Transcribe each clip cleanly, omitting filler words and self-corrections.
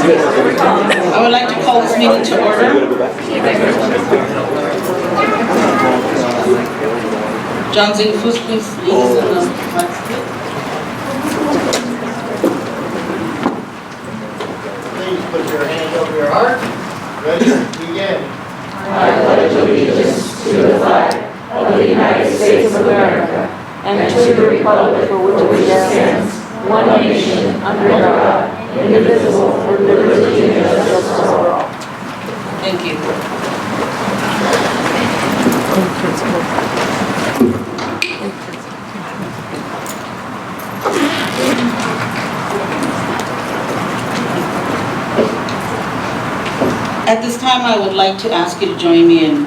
I would like to call this meeting to order. John Zingfus, please lead us in the flag salute. Please put your hand over your heart. Ready? Begin. I pledge allegiance to the flag of the United States of America and to the republic for which it stands, one nation, under God, indivisible, with liberty and justice for all. Thank you. At this time, I would like to ask you to join me in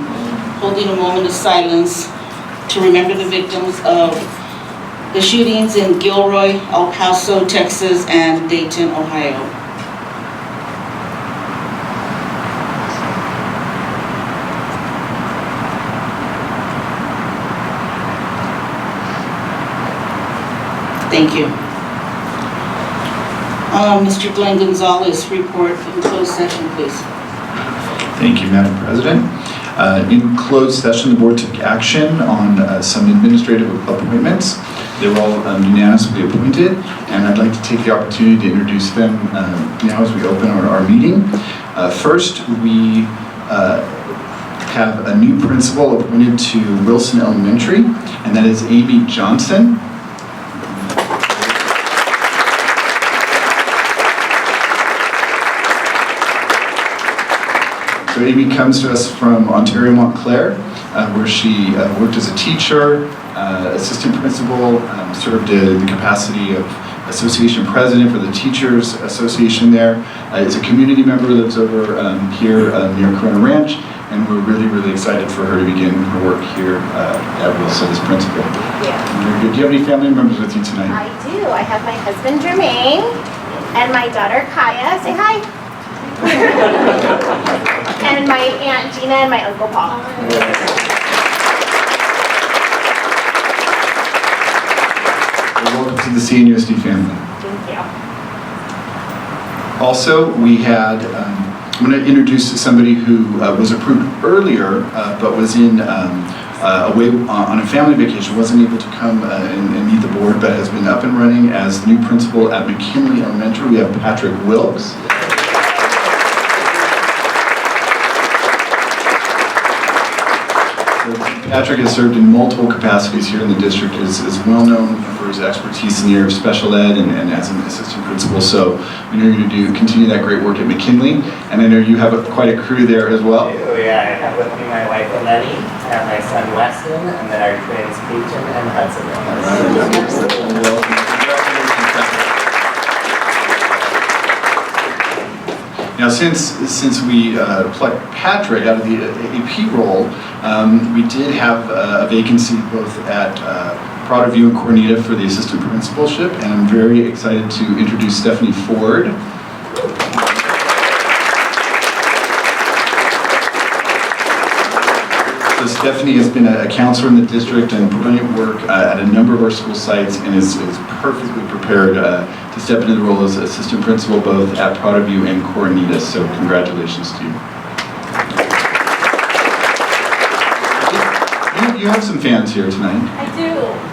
holding a moment of silence to remember the victims of the shootings in Gilroy, El Paso, Texas, and Dayton, Ohio. Thank you. Mr. Glenn Gonzalez, report in closed session, please. Thank you, Madam President. In closed session, the board took action on some administrative appointments. They were all unanimously appointed, and I'd like to take the opportunity to introduce them now as we open our meeting. First, we have a new principal appointed to Wilson Elementary, and that is Amy Johnson. So Amy comes to us from Ontario, Montclair, where she worked as a teacher, assistant principal, served in the capacity of association president for the Teachers Association there. Is a community member, lives over here near Corona Ranch, and we're really, really excited for her to begin her work here at Wilson as principal. Yeah. Very good. Do you have any family members with you tonight? I do. I have my husband Jermaine and my daughter Kaya. Say hi. And my Aunt Gina and my Uncle Paul. Welcome to the CNUSD family. Thank you. Also, we had, I'm going to introduce somebody who was approved earlier, but was in away on a family vacation, wasn't able to come and meet the board, but has been up and running as the new principal at McKinley Elementary. We have Patrick Wilkes. Patrick has served in multiple capacities here in the district, is well known for his expertise in the area of special ed and as an assistant principal. So we know you're going to continue that great work at McKinley, and I know you have quite a crew there as well. I do, yeah. I have with me my wife Lenny, I have my son Weston, and then our twins Peach and Hudson. Now, since we plucked Patrick out of the AP role, we did have a vacancy both at Prado View and Cornita for the assistant principalship, and I'm very excited to introduce Stephanie Ford. So Stephanie has been a counselor in the district and brilliant work at a number of our school sites, and is perfectly prepared to step into the role as assistant principal both at Prado View and Cornita. So congratulations to you. You have some fans here tonight. I do.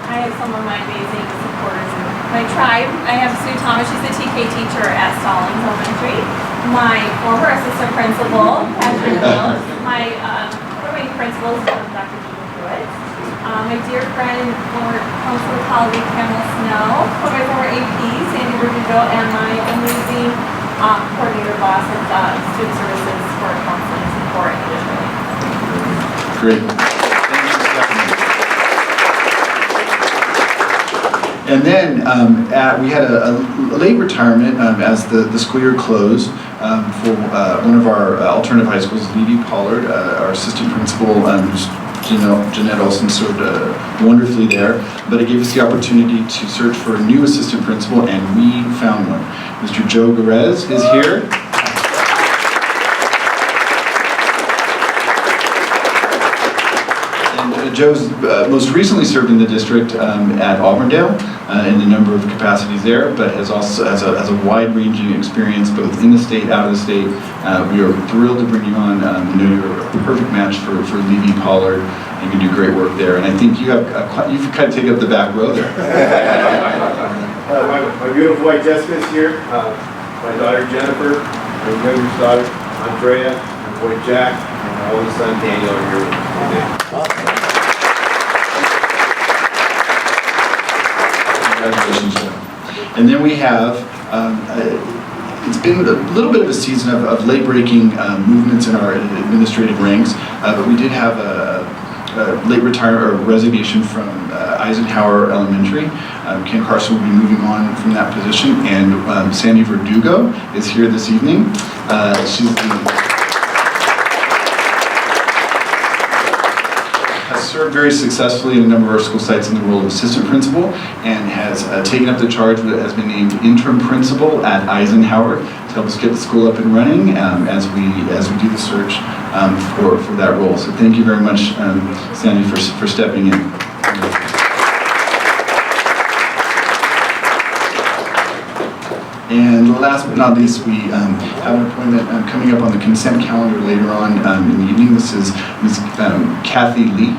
I have some of my amazing supporters in my tribe. I have Sue Thomas. She's a TK teacher at Stallings Elementary. My former assistant principal, Patrick Wills. My principals, Dr. Jean Pruitt. My dear friend, former council colleague, Pamela Snow. My former AP, Sandy Verdugo, and my amazing coordinator boss at Student Services for Counseling and Support individually. Great. And then we had a late retirement as the school year closed for one of our alternative high schools, Levy Pollard, our assistant principal. Jeanette Olson served wonderfully there, but it gave us the opportunity to search for a new assistant principal, and we found one. Mr. Joe Garez is here. Joe's most recently served in the district at Auburndale in a number of capacities there, but has also has a wide-ranging experience both in the state, out of the state. We are thrilled to bring you on. We know you're a perfect match for Levy Pollard. You can do great work there, and I think you have you've kind of taken up the back row there. My beautiful wife Jessica is here. My daughter Jennifer, my youngest daughter Andrea, my boy Jack, and my oldest son Daniel are here with me today. Congratulations, Joe. And then we have, it's been a little bit of a season of late-breaking movements in our administrative ranks, but we did have a late retirement or resignation from Eisenhower Elementary. Ken Carson will be moving on from that position, and Sandy Verdugo is here this evening. Has served very successfully in a number of our school sites in the role of assistant principal, and has taken up the charge that has been named interim principal at Eisenhower to help us get the school up and running as we do the search for that role. So thank you very much, Sandy, for stepping in. And last but not least, we have an appointment coming up on the consent calendar later on in the evening. This is Ms. Kathy Lee.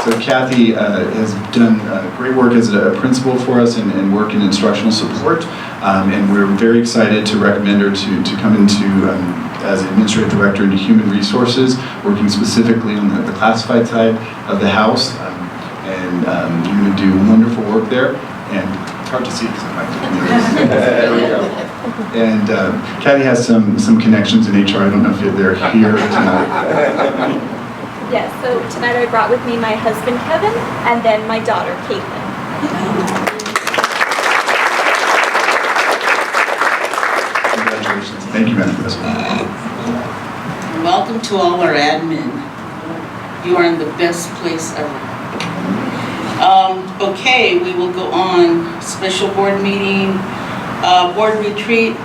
So Kathy has done great work as a principal for us and work in instructional support. And we're very excited to recommend her to come into as administrative director into human resources, working specifically on the classified side of the house. And you're going to do wonderful work there. And it's hard to see because I'm back to there we go. And Kathy has some connections in HR. I don't know if they're here tonight. Yes, so tonight I brought with me my husband Kevin and then my daughter Caitlin. Congratulations. Thank you, Madam President. Welcome to all our admin. You are in the best place ever. Okay, we will go on. Special board meeting, board retreat,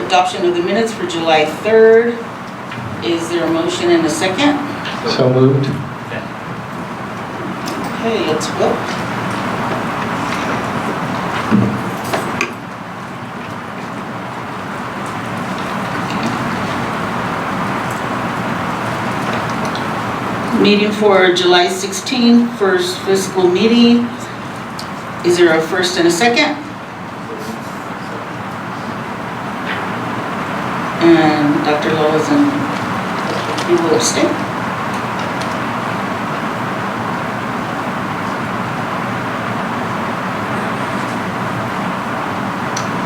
adoption of the minutes for July 3rd. Is there a motion and a second? So moved. Okay, let's vote. Meeting for July 16th, first fiscal meeting. Is there a first and a second? And Dr. Lowe's and you will abstain.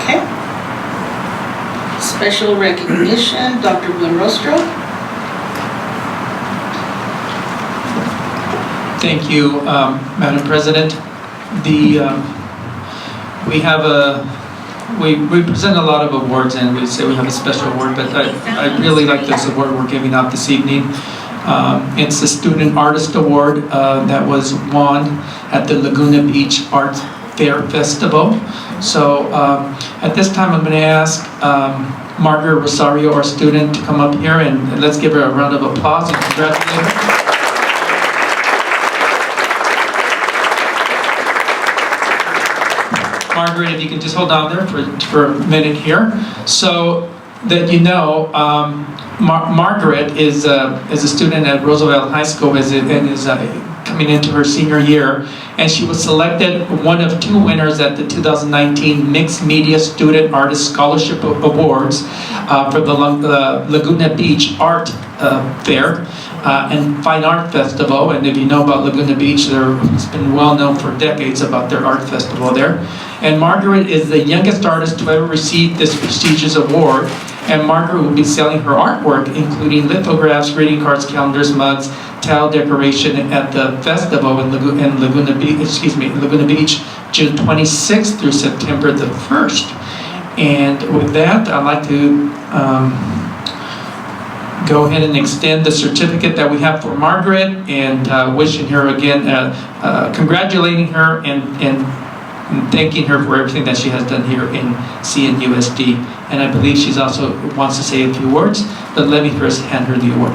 Okay. Special recognition, Dr. Buenrostro. Thank you, Madam President. We present a lot of awards and we say we have a special award, but I really like this award we're giving out this evening. It's the Student Artist Award that was won at the Laguna Beach Art Fair Festival. So at this time I'm going to ask Margaret Rosario, our student, to come up here and let's give her a round of applause and congratulate her. Margaret, if you can just hold on there for a minute here. So that you know, Margaret is a student at Roosevelt High School and is coming into her senior year. And she was selected one of two winners at the 2019 Mixed Media Student Artist Scholarship Awards for the Laguna Beach Art Fair and Fine Art Festival. And if you know about Laguna Beach, it's been well known for decades about their art festival there. And Margaret is the youngest artist to ever receive this prestigious award. And Margaret will be selling her artwork, including lithographs, greeting cards, calendars, mugs, tile decoration at the festival in Laguna Beach, June 26th through September the 1st. And with that, I'd like to go ahead and extend the certificate that we have for Margaret and wishing her again, congratulating her and and thanking her for everything that she has done here in CNUSD. And I believe she's also wants to say a few words, but let me first hand her the award.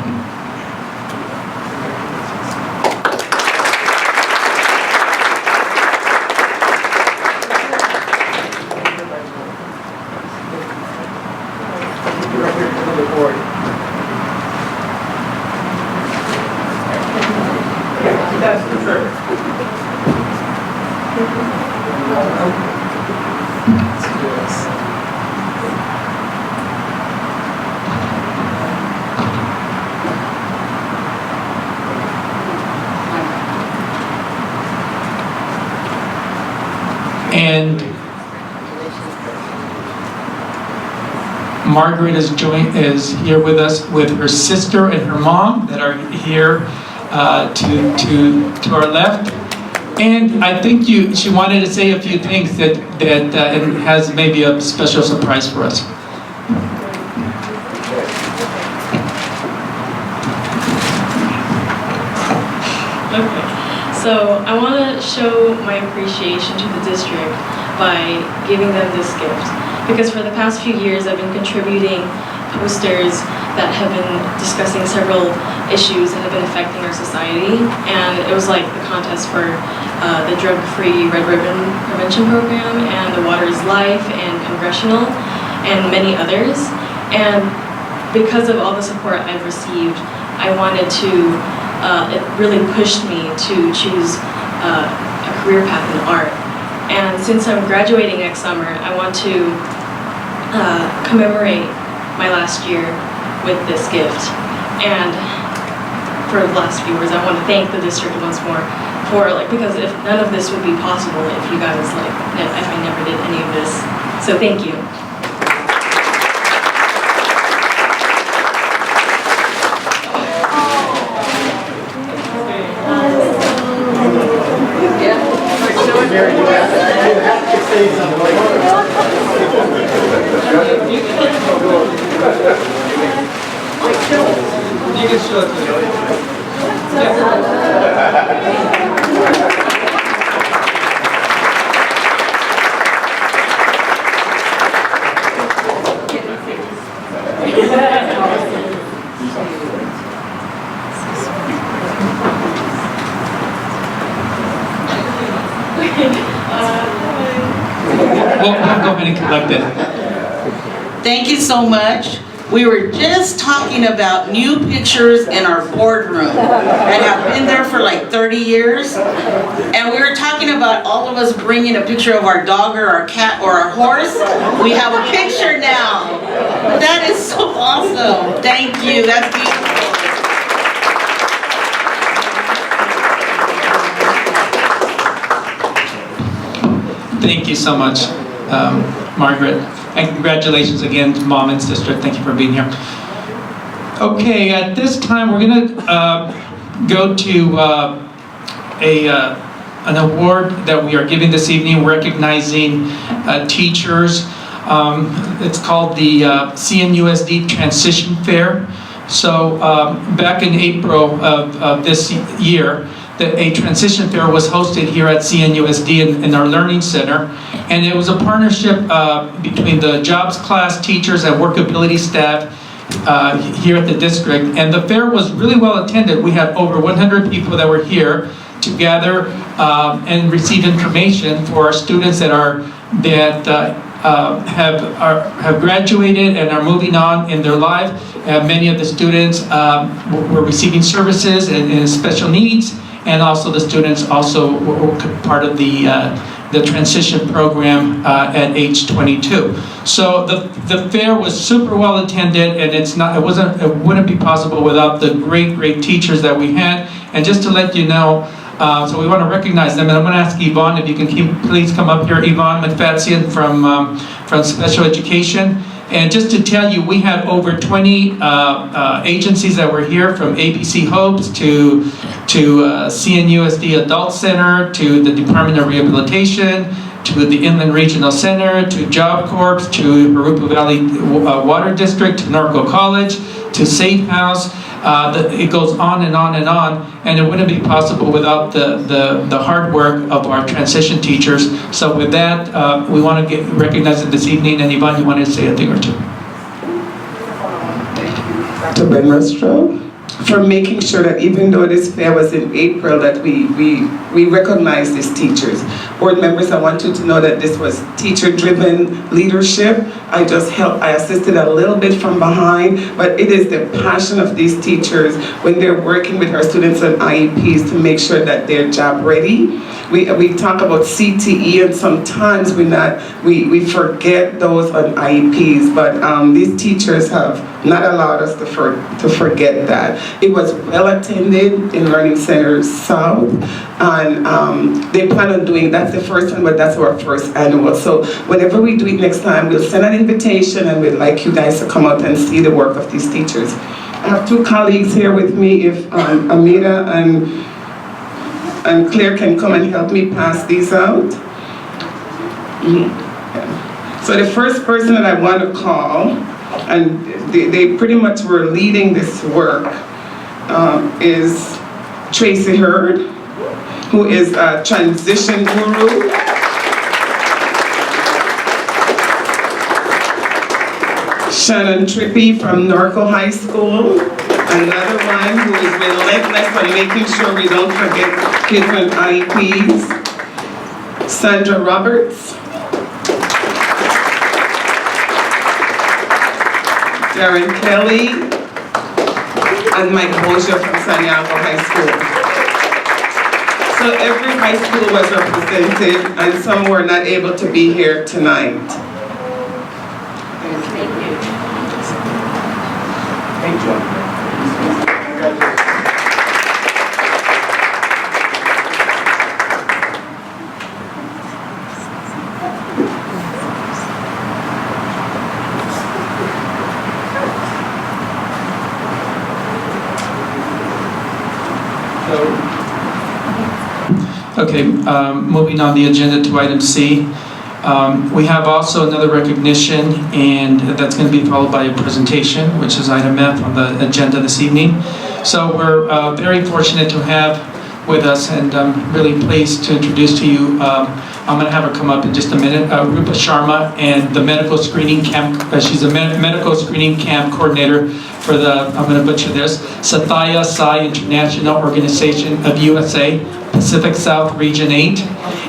And Margaret is here with us with her sister and her mom that are here to our left. And I think she wanted to say a few things that and has maybe a special surprise for us. Okay, so I want to show my appreciation to the district by giving them this gift. Because for the past few years, I've been contributing posters that have been discussing several issues that have been affecting our society. And it was like the contest for the drug-free Red Ribbon Prevention Program and the Water is Life and Congressional and many others. And because of all the support I've received, I wanted to, it really pushed me to choose a career path in art. And since I'm graduating next summer, I want to commemorate my last year with this gift. And for the last few years, I want to thank the district once more for, because if none of this would be possible if you guys, if I never did any of this. So thank you. You can show it to We'll go ahead and collect it. Thank you so much. We were just talking about new pictures in our boardroom, and I've been there for like 30 years. And we were talking about all of us bringing a picture of our dog or our cat or our horse. We have a picture now. That is so awesome. Thank you. That's beautiful. Thank you so much, Margaret. And congratulations again to Mom and Sister. Thank you for being here. Okay, at this time we're going to go to an award that we are giving this evening, recognizing teachers. It's called the CNUSD Transition Fair. So back in April of this year, a transition fair was hosted here at CNUSD in our Learning Center. And it was a partnership between the jobs class teachers and workability staff here at the district. And the fair was really well attended. We had over 100 people that were here to gather and receive information for our students that have graduated and are moving on in their life. Many of the students were receiving services and special needs, and also the students also were part of the transition program at age 22. So the fair was super well attended, and it wouldn't be possible without the great teachers that we had. And just to let you know, so we want to recognize them, and I'm going to ask Yvonne if you can please come up here. Yvonne Matfatsian from Special Education. And just to tell you, we have over 20 agencies that were here, from ABC Hopes to CNUSD Adult Center, to the Department of Rehabilitation, to the Inland Regional Center, to Job Corps, to Harupa Valley Water District, to Norco College, to Safe House, It goes on and on and on, and it wouldn't be possible without the hard work of our transition teachers. So with that, we want to recognize it this evening, and Yvonne, you want to say a thing or two? To Ben Restro for making sure that even though this fair was in April, that we recognize these teachers. Board members, I want you to know that this was teacher-driven leadership. I assisted a little bit from behind, but it is the passion of these teachers when they're working with our students on IEPs to make sure that they're job ready. We talk about CTE, and sometimes we forget those on IEPs, but these teachers have not allowed us to forget that. It was well attended in Learning Centers South, and they plan on doing, that's the first one, but that's our first annual. So whenever we do it next time, we'll send an invitation, and we'd like you guys to come out and see the work of these teachers. I have two colleagues here with me. If Amita and Claire can come and help me pass these out. So the first person that I want to call, and they pretty much were leading this work, is Tracy Hurd, who is a transition guru. Shannon Trippy from Norco High School, another one who is relentless on making sure we don't forget kids on IEPs. Sandra Roberts. Darren Kelly, and Mike Bozier from Santiago High School. So every high school was represented, and some were not able to be here tonight. Thank you. Thank you. Okay, moving on the agenda to item C. We have also another recognition, and that's going to be followed by a presentation, which is item F on the agenda this evening. So we're very fortunate to have with us, and I'm really pleased to introduce to you, I'm going to have her come up in just a minute, Rupa Sharma, and the medical screening camp, she's a medical screening camp coordinator for the, I'm going to butcher this, Sathya Sai International Organization of USA, Pacific South Region 8.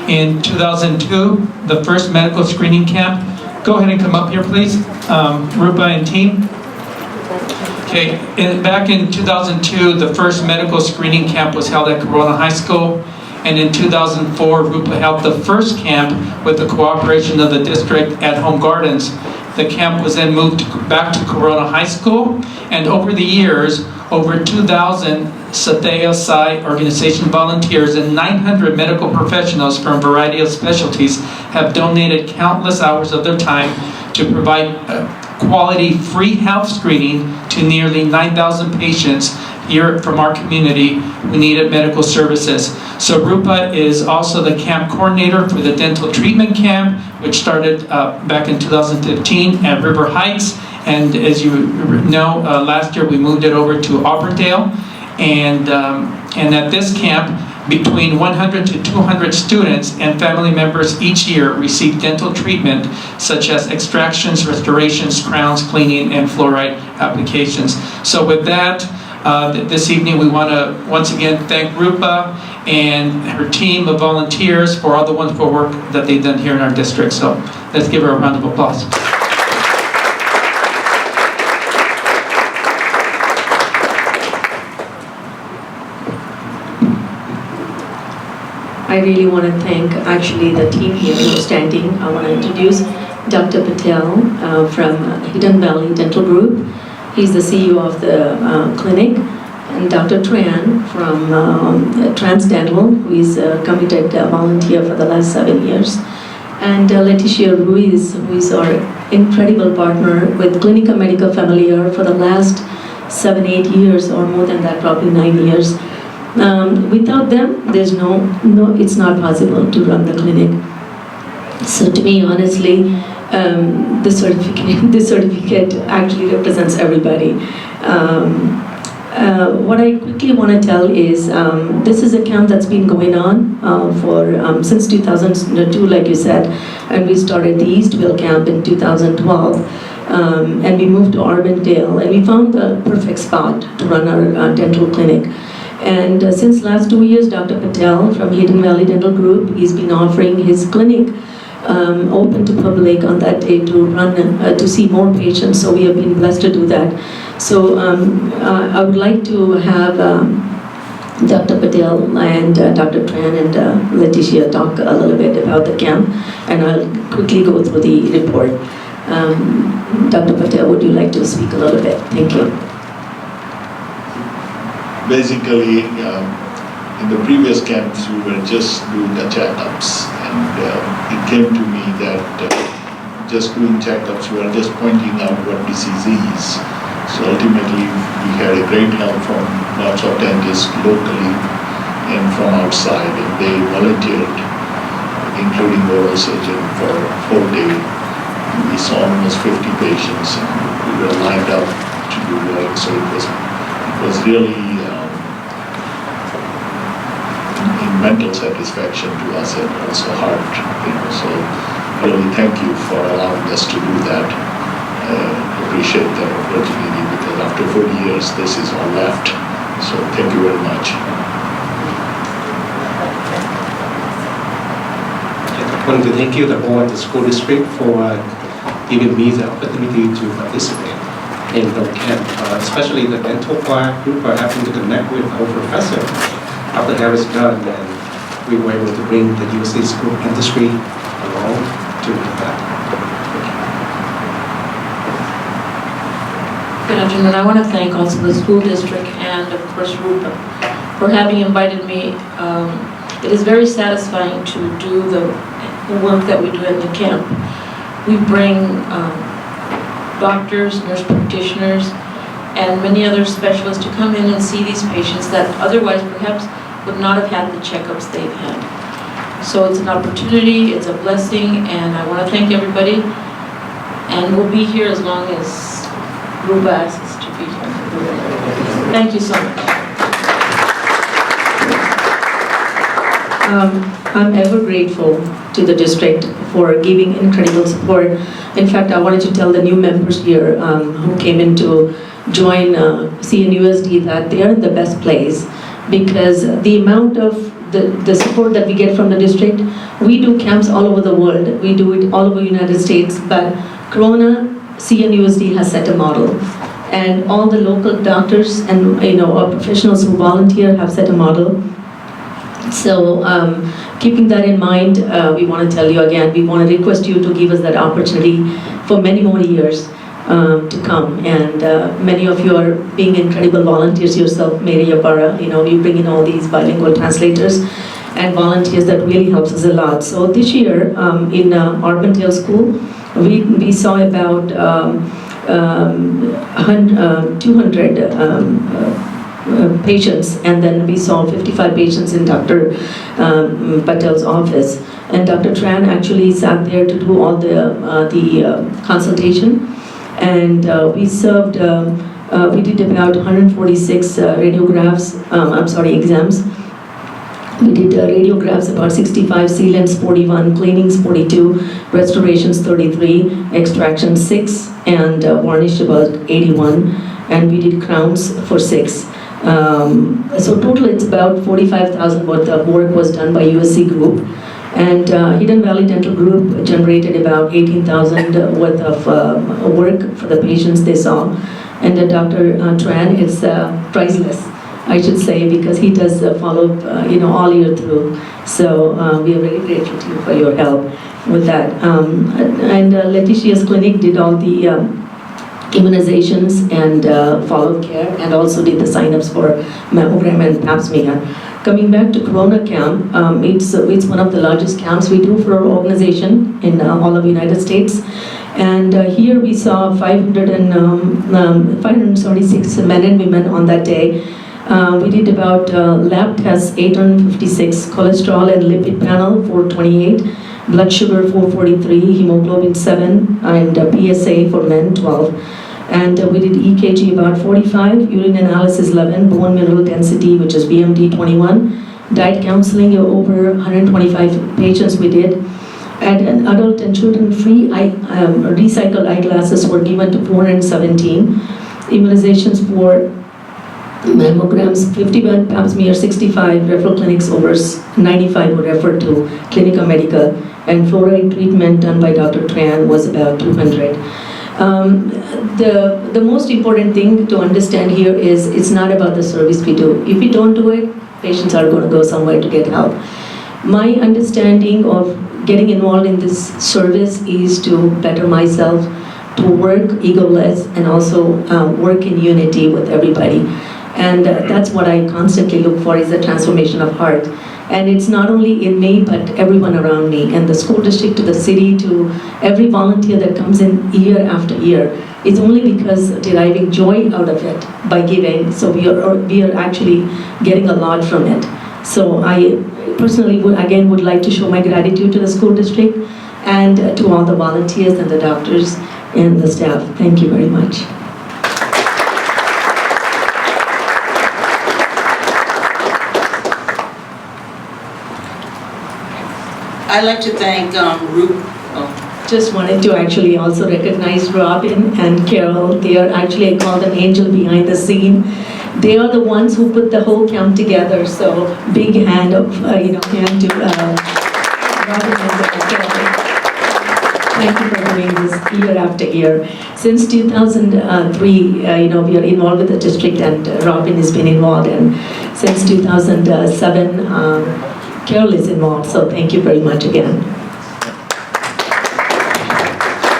In 2002, the first medical screening camp. Go ahead and come up here, please, Rupa and team. Okay, back in 2002, the first medical screening camp was held at Corona High School. And in 2004, Rupa held the first camp with the cooperation of the district at Home Gardens. The camp was then moved back to Corona High School, and over the years, over 2,000 Sathya Sai organization volunteers and 900 medical professionals from a variety of specialties have donated countless hours of their time to provide quality free health screening to nearly 9,000 patients here from our community who needed medical services. So Rupa is also the camp coordinator for the dental treatment camp, which started back in 2015 at River Heights. And as you know, last year we moved it over to Auburndale. And at this camp, between 100 to 200 students and family members each year receive dental treatment such as extractions, restorations, crowns, cleaning, and fluoride applications. So with that, this evening we want to once again thank Rupa and her team of volunteers for all the wonderful work that they've done here in our district. So let's give her a round of applause. I really want to thank actually the team here who's standing. I want to introduce Dr. Patel from Hidden Valley Dental Group. He's the CEO of the clinic. And Dr. Tran from Transdental, who is a committed volunteer for the last 7 years. And Leticia Ruiz, who is our incredible partner with Clinica Medica Familiar for the last 7-8 years, or more than that, probably 9 years. Without them, there's it's not possible to run the clinic. So to me, honestly, this certificate actually represents everybody. What I quickly want to tell is this is a camp that's been going on since 2002, like you said, and we started the Eastville camp in 2012, and we moved to Arbondale, and we found the perfect spot to run our dental clinic. And since last 2 years, Dr. Patel from Hidden Valley Dental Group, he's been offering his clinic open to public on that day to run to see more patients. So we have been blessed to do that. So I would like to have Dr. Patel and Dr. Tran and Leticia talk a little bit about the camp, and I'll quickly go through the report. Dr. Patel, would you like to speak a little bit? Thank you. Basically, in the previous camps, we were just doing the checkups, and it came to me that just doing checkups, we are just pointing out what disease is. So ultimately, we had a great help from lots of dentists locally and from outside, and they volunteered, including oral surgeon, for a full day. We saw almost 50 patients, and we were lined up to do work, so it was really mental satisfaction to us and also heart, so really thank you for allowing us to do that. Appreciate that opportunity, because after 40 years this is all left, so thank you very much. I want to thank you, the board, the school district, for giving me the opportunity to participate in the camp, especially the dental group for having to connect with our professor after Harris done, and we were able to bring the USC School of Dentistry along to that. Good afternoon. I want to thank also the school district and of course Rupa for having invited me. It is very satisfying to do the work that we do in the camp. We bring doctors, nurse practitioners, and many other specialists to come in and see these patients that otherwise perhaps would not have had the checkups they've had. So it's an opportunity, it's a blessing, and I want to thank everybody. And we'll be here as long as Ruba asks us to be here. Thank you so much. I'm ever grateful to the district for giving incredible support. In fact, I wanted to tell the new members here who came in to join CNUSD that they are in the best place, because the amount of the support that we get from the district, we do camps all over the world, we do it all over the United States, but Corona, CNUSD has set a model, and all the local doctors and our professionals who volunteer have set a model. So keeping that in mind, we want to tell you again, we want to request you to give us that opportunity for many more years to come, and many of you are being incredible volunteers yourself. Mary Yapara, you bring in all these bilingual translators and volunteers that really helps us a lot. So this year in Arbondale School, we saw about 200 patients, and then we saw 55 patients in Dr. Patel's office. And Dr. Tran actually sat there to do all the consultation. And we served, we did about 146 exams. We did radiographs about 65, sealants 41, cleanings 42, restorations 33, extractions 6, and varnish about 81. And we did crowns for 6. So total it's about 45,000 worth of work was done by USC Group. And Hidden Valley Dental Group generated about 18,000 worth of work for the patients they saw. And Dr. Tran is priceless, I should say, because he does follow up, all year through. So we are very grateful to you for your help with that. And Leticia's clinic did all the immunizations and follow-up care, and also did the sign-ups for mammogram and pap smear. Coming back to Corona Camp, it's one of the largest camps we do for our organization in all of the United States. And here we saw 576 men and women on that day. We did about lab tests 856, cholesterol and lipid panel 428, blood sugar 443, hemoglobin 7, and PSA for men 12. And we did EKG about 45, urine analysis 11, bone mineral density, which is BMD 21, diet counseling over 125 patients we did. And adult and children free recycled eyeglasses were given to 417. Immunizations for mammograms, 50 pap smear, 65, referral clinics over 95 were referred to Clinica Medica, and fluoride treatment done by Dr. Tran was about 200. The most important thing to understand here is it's not about the service we do. If we don't do it, patients are going to go somewhere to get help. My understanding of getting involved in this service is to better myself, to work egoless, and also work in unity with everybody. And that's what I constantly look for, is the transformation of heart. And it's not only in me, but everyone around me, and the school district, to the city, to every volunteer that comes in year after year. It's only because deriving joy out of it by giving, so we are actually getting a lot from it. So I personally would like to show my gratitude to the school district and to all the volunteers and the doctors and the staff. Thank you very much. I'd like to thank Just wanted to actually also recognize Robin and Carol. They are actually, I call them angel behind the scene. They are the ones who put the whole camp together. So big hand of hand to Robin and Carol. Thank you for doing this year after year. Since 2003, we are involved with the district, and Robin has been involved, and since 2007, Carol is involved. So thank you very much again.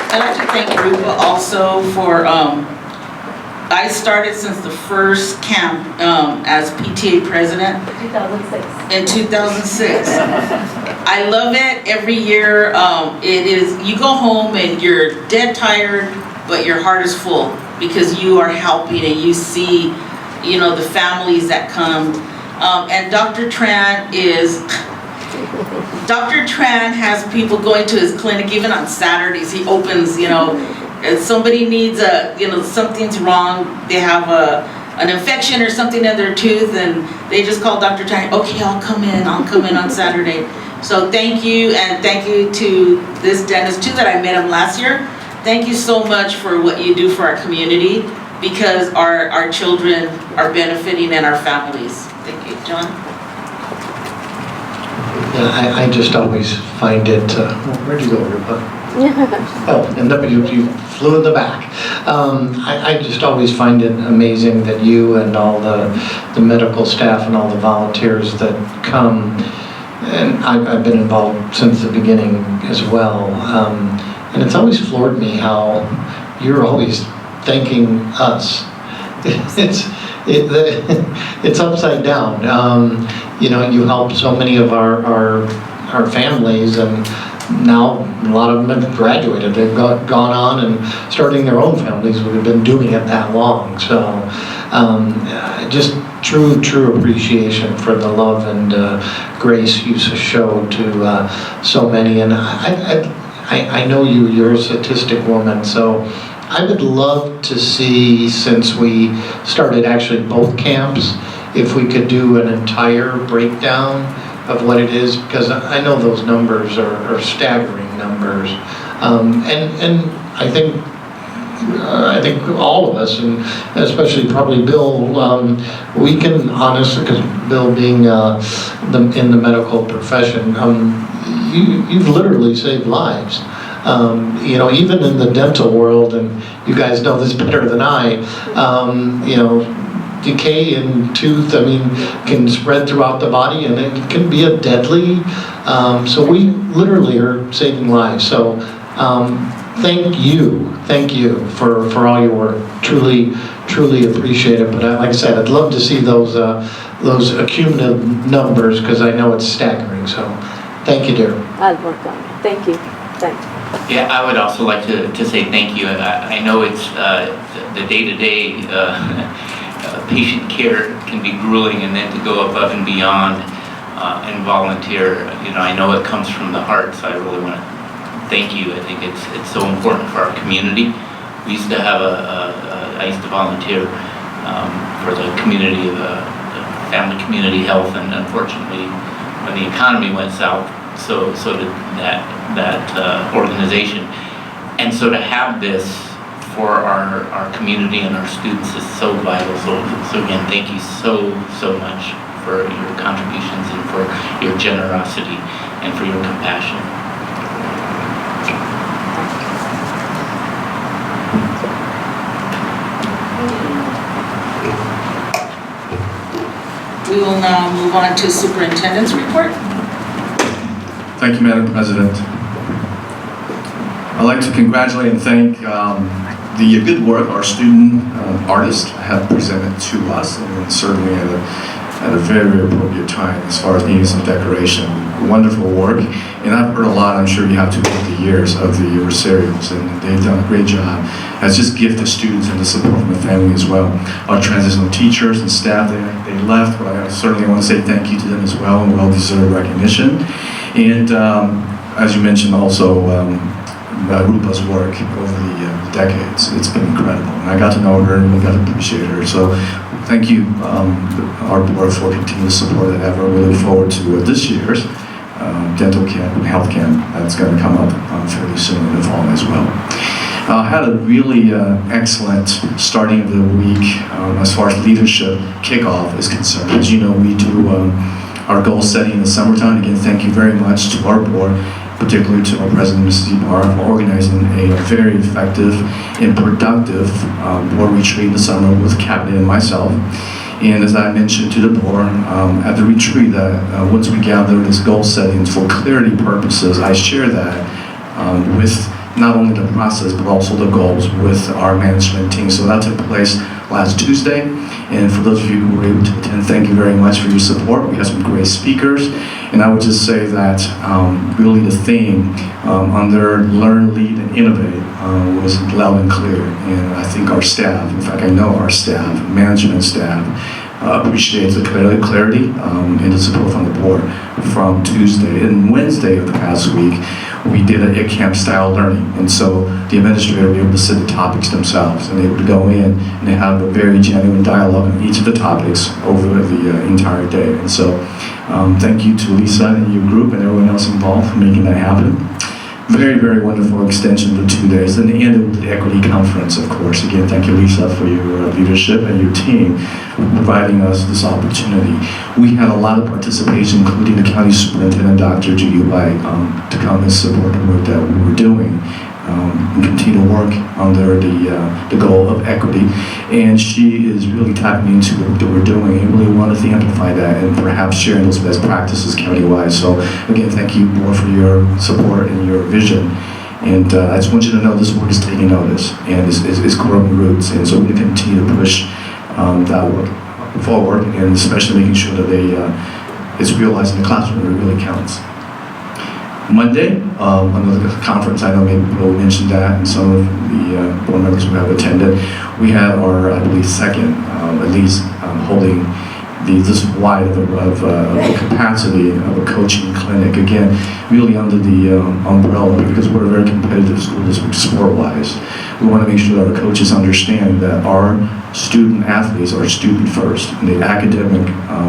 I'd like to thank Rupa also for, I started since the first camp as PTA president. 2006. In 2006. I love it every year. It is, you go home and you're dead tired, but your heart is full because you are helping and you see, the families that come. And Dr. Tran has people going to his clinic even on Saturdays. He opens, if somebody needs something's wrong, they have an infection or something in their tooth, and they just call Dr. Tran, okay, I'll come in on Saturday. So thank you, and thank you to this dentist too that I met him last year. Thank you so much for what you do for our community, because our children are benefiting and our families. Thank you. John? Yeah, I just always find it, where'd you go, Rupa? Oh, and you flew in the back. I just always find it amazing that you and all the medical staff and all the volunteers that come, and I've been involved since the beginning as well, and it's always floored me how you're always thanking us. It's upside down. You help so many of our families, and now a lot of them have graduated. They've gone on and starting their own families. We've been doing it that long. So just true appreciation for the love and grace you show to so many. And I know you're a statistic woman, so I would love to see, since we started actually both camps, if we could do an entire breakdown of what it is, because I know those numbers are staggering numbers, and I think all of us, and especially probably Bill, we can honestly, because Bill being in the medical profession, you've literally saved lives. Even in the dental world, and you guys know this better than I, decay in tooth, can spread throughout the body, and it can be a deadly, so we literally are saving lives. So thank you for all your work. Truly appreciate it. But like I said, I'd love to see those accumulative numbers, because I know it's staggering. So thank you, dear. I'll work on it. Thank you. Thanks. Yeah, I would also like to say thank you. I know it's the day-to-day patient care can be grueling, and then to go above and beyond and volunteer, I know it comes from the heart, so I really want to thank you. I think it's so important for our community, We used to have I used to volunteer for the community, the family community health, and unfortunately, when the economy went south, so did that organization. And so to have this for our community and our students is so vital. So again, thank you so much for your contributions and for your generosity and for your compassion. We will now move on to superintendent's report. Thank you, Madam President. I'd like to congratulate and thank the good work our student artists have presented to us, and certainly at a very, very appropriate time as far as needing some decoration. Wonderful work, and I've heard a lot, I'm sure you have too, over the years of the Rosarios, and they've done a great job as just gifted students and the support from the family as well. Our transitional teachers and staff, they left, but I certainly want to say thank you to them as well, and well-deserved recognition. And as you mentioned also, Rupa's work over the decades, it's been incredible. And I got to know her and we got to appreciate her. So thank you, our board, for continued support and ever. We look forward to this year's dental camp and health camp that's going to come up fairly soon in the fall as well. Had a really excellent starting of the week as far as leadership kickoff is concerned. As you know, we do our goal setting in the summertime. Again, thank you very much to our board, particularly to our president, Mrs. Barr, for organizing a very effective and productive board retreat in the summer with cabinet and myself. And as I mentioned to the board at the retreat, that once we gather this goal setting for clarity purposes, I share that with not only the process but also the goals with our management team. So that took place last Tuesday. And for those of you who were able to attend, thank you very much for your support. We had some great speakers. And I would just say that really the theme under Learn, Lead, and Innovate was loud and clear. And I think our staff, in fact I know our staff, management staff, appreciates the clarity and the support from the board from Tuesday. And Wednesday of the past week, we did a camp style learning. And so the administrator was able to set the topics themselves and able to go in and have a very genuine dialogue on each of the topics over the entire day. And so thank you to Lisa and your group and everyone else involved for making that happen. Very, very wonderful extension of 2 days. And the end of the equity conference, of course. Again, thank you, Lisa, for your leadership and your team for providing us this opportunity. We had a lot of participation, including the county superintendent, Dr. Judy White, to come and support the work that we were doing and continue to work under the goal of equity. And she is really tapping into the work that we're doing and really wanted to amplify that and perhaps sharing those best practices countywide. So again, thank you, board, for your support and your vision. And I just want you to know this work is taking notice and is growing roots. And so we're going to continue to push that work forward, and especially making sure that it's realized in the classroom that it really counts. Monday, another conference, I know maybe Bill mentioned that, and some of the board members who have attended. We had our, I believe, second, at least, holding this wide of a capacity of a coaching clinic. Again, really under the umbrella, because we're a very competitive school district sport-wise. We want to make sure that our coaches understand that our student athletes are student first, and the academic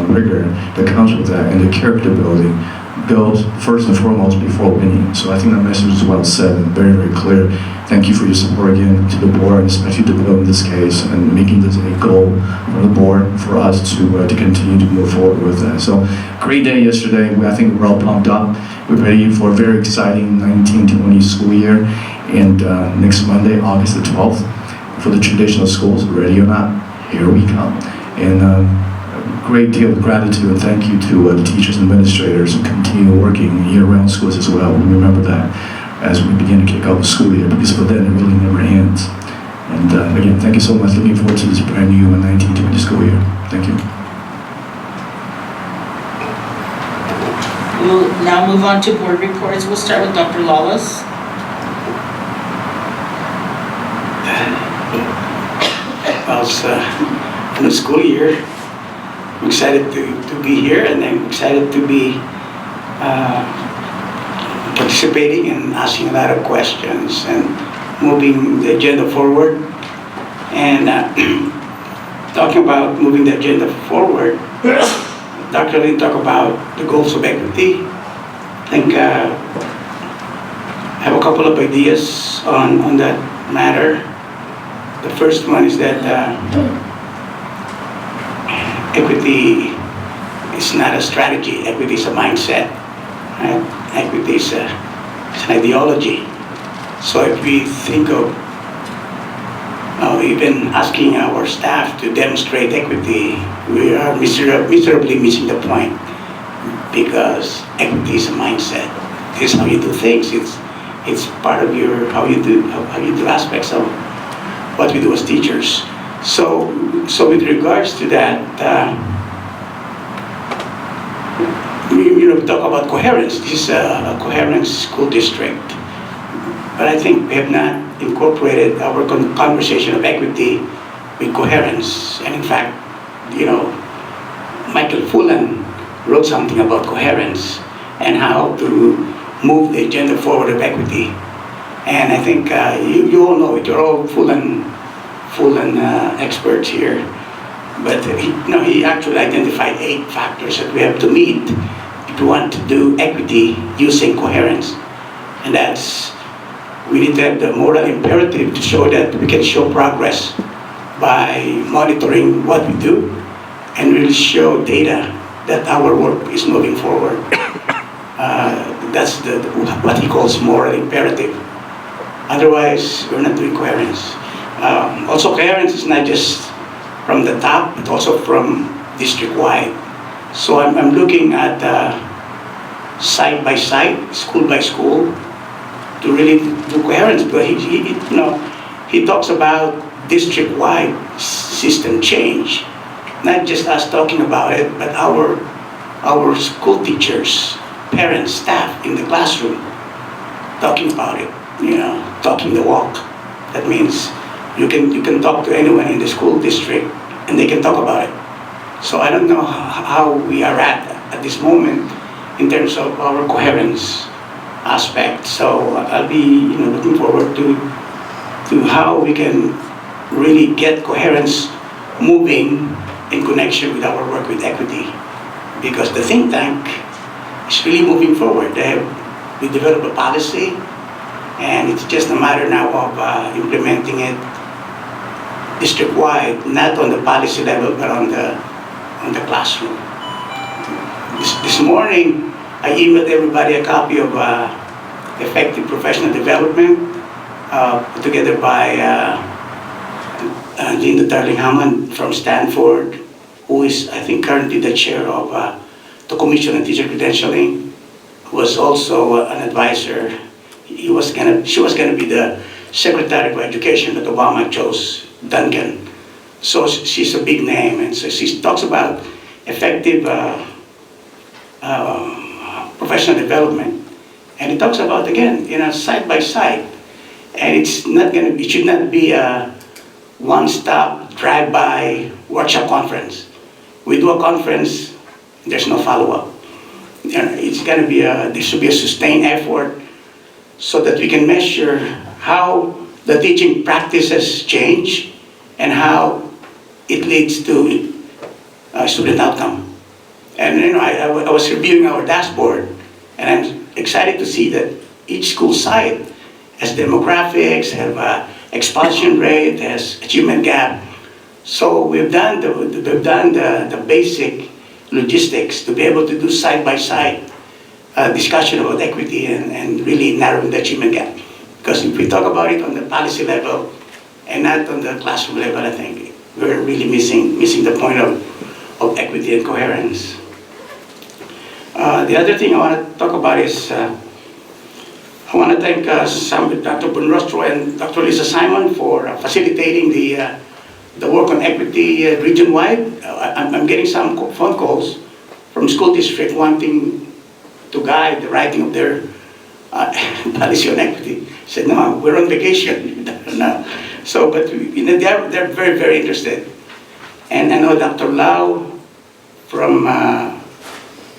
rigor that comes with that, and the character building goes first and foremost before winning. So I think that message is well said and very, very clear. Thank you for your support again to the board, and especially to Bill in this case, and making this a goal for the board for us to continue to move forward with that. So great day yesterday. I think we're all pumped up. We're ready for a very exciting 19-20 school year. And next Monday, August the 12th, for the traditional schools, ready or not, here we come. And great deal of gratitude and thank you to the teachers and administrators who continue working year-round schools as well. We remember that as we begin to kick off the school year, because for them it really never ends. And again, thank you so much. Looking forward to this brand new 19-20 school year. Thank you. We'll now move on to board reports. We'll start with Dr. Lawless. Well, it's in the school year. I'm excited to be here, and I'm excited to be participating and asking a lot of questions. And moving the agenda forward. And talking about moving the agenda forward, Dr. Lin talked about the goals of equity. I think I have a couple of ideas on that matter. The first one is that equity is not a strategy, equity is a mindset. Right? Equity is an ideology. So if we think of even asking our staff to demonstrate equity, we are miserably missing the point, because equity is a mindset. It's how you do things. It's part of your how you do aspects of what we do as teachers. So with regards to that, we talk about coherence. This is a coherent school district. But I think we have not incorporated our conversation of equity with coherence. And in fact, Michael Fullan wrote something about coherence and how to move the agenda forward of equity. And I think you all know it. You're all Fullan experts here. But he actually identified 8 factors that we have to meet if we want to do equity using coherence. And that's, we need to have the moral imperative to show that we can show progress by monitoring what we do and really show data that our work is moving forward. That's what he calls moral imperative. Otherwise, we're not doing coherence. Also, coherence is not just from the top, but also from district-wide. So I'm looking at site by site, school by school, to really do coherence. But he talks about district-wide system change, not just us talking about it, but our school teachers, parents, staff in the classroom talking about it. Talking the walk. That means you can talk to anyone in the school district and they can talk about it. So I don't know how we are at this moment in terms of our coherence aspect. So I'll be looking forward to how we can really get coherence moving in connection with our work with equity, because the think tank is really moving forward. We developed a policy, and it's just a matter now of implementing it district-wide, not on the policy level, but on the classroom. This morning, I emailed everybody a copy of Effective Professional Development, put together by Linda Darling-Hammond from Stanford, who is, I think, currently the chair of the Commission on Teacher Credentialing, who was also an advisor. She was gonna be the Secretary of Education that Obama chose, Duncan. So she's a big name, and so she talks about effective professional development, and it talks about, again, side by side, and it should not be a one-stop drive-by workshop conference. We do a conference, there's no follow-up. It's gonna be there should be a sustained effort so that we can measure how the teaching practices change and how it leads to student outcome. And I was reviewing our dashboard, and I'm excited to see that each school site has demographics, have expulsion rate, has achievement gap. So we've done the basic logistics to be able to do side-by-side discussion about equity and really narrowing the achievement gap. Because if we talk about it on the policy level and not on the classroom level, I think we're really missing the point of equity and coherence. The other thing I want to talk about is I want to thank Dr. Bunrostro and Dr. Lisa Simon for facilitating the work on equity region-wide. I'm getting some phone calls from school district wanting to guide the writing of their policy on equity. I said, no, we're on vacation. No. So, but they're very, very interested. And I know Dr. Lau from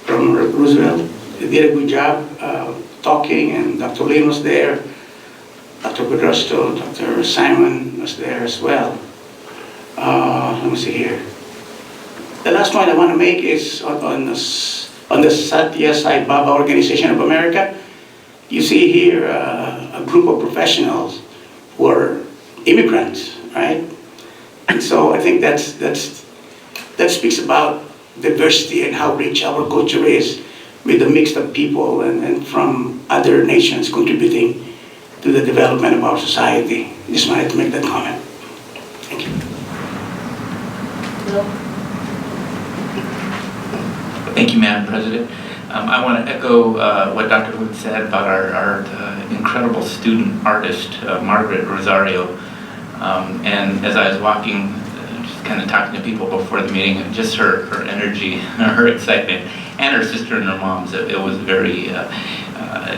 Roosevelt, they did a good job talking, and Dr. Lin was there. Dr. Pedrosto, Dr. Simon was there as well. Let me see here. The last point I want to make is on the Satya Sai Baba Organization of America. You see here a group of professionals who are immigrants, right? And so I think that speaks about diversity and how rich our culture is, with a mix of people and from other nations contributing to the development of our society. Just wanted to make that comment. Thank you. Thank you, Madam President. I want to echo what Dr. Wood said about our incredible student artist, Margaret Rosario. And as I was walking, just kind of talking to people before the meeting, just her energy, her excitement, and her sister and her moms, it was very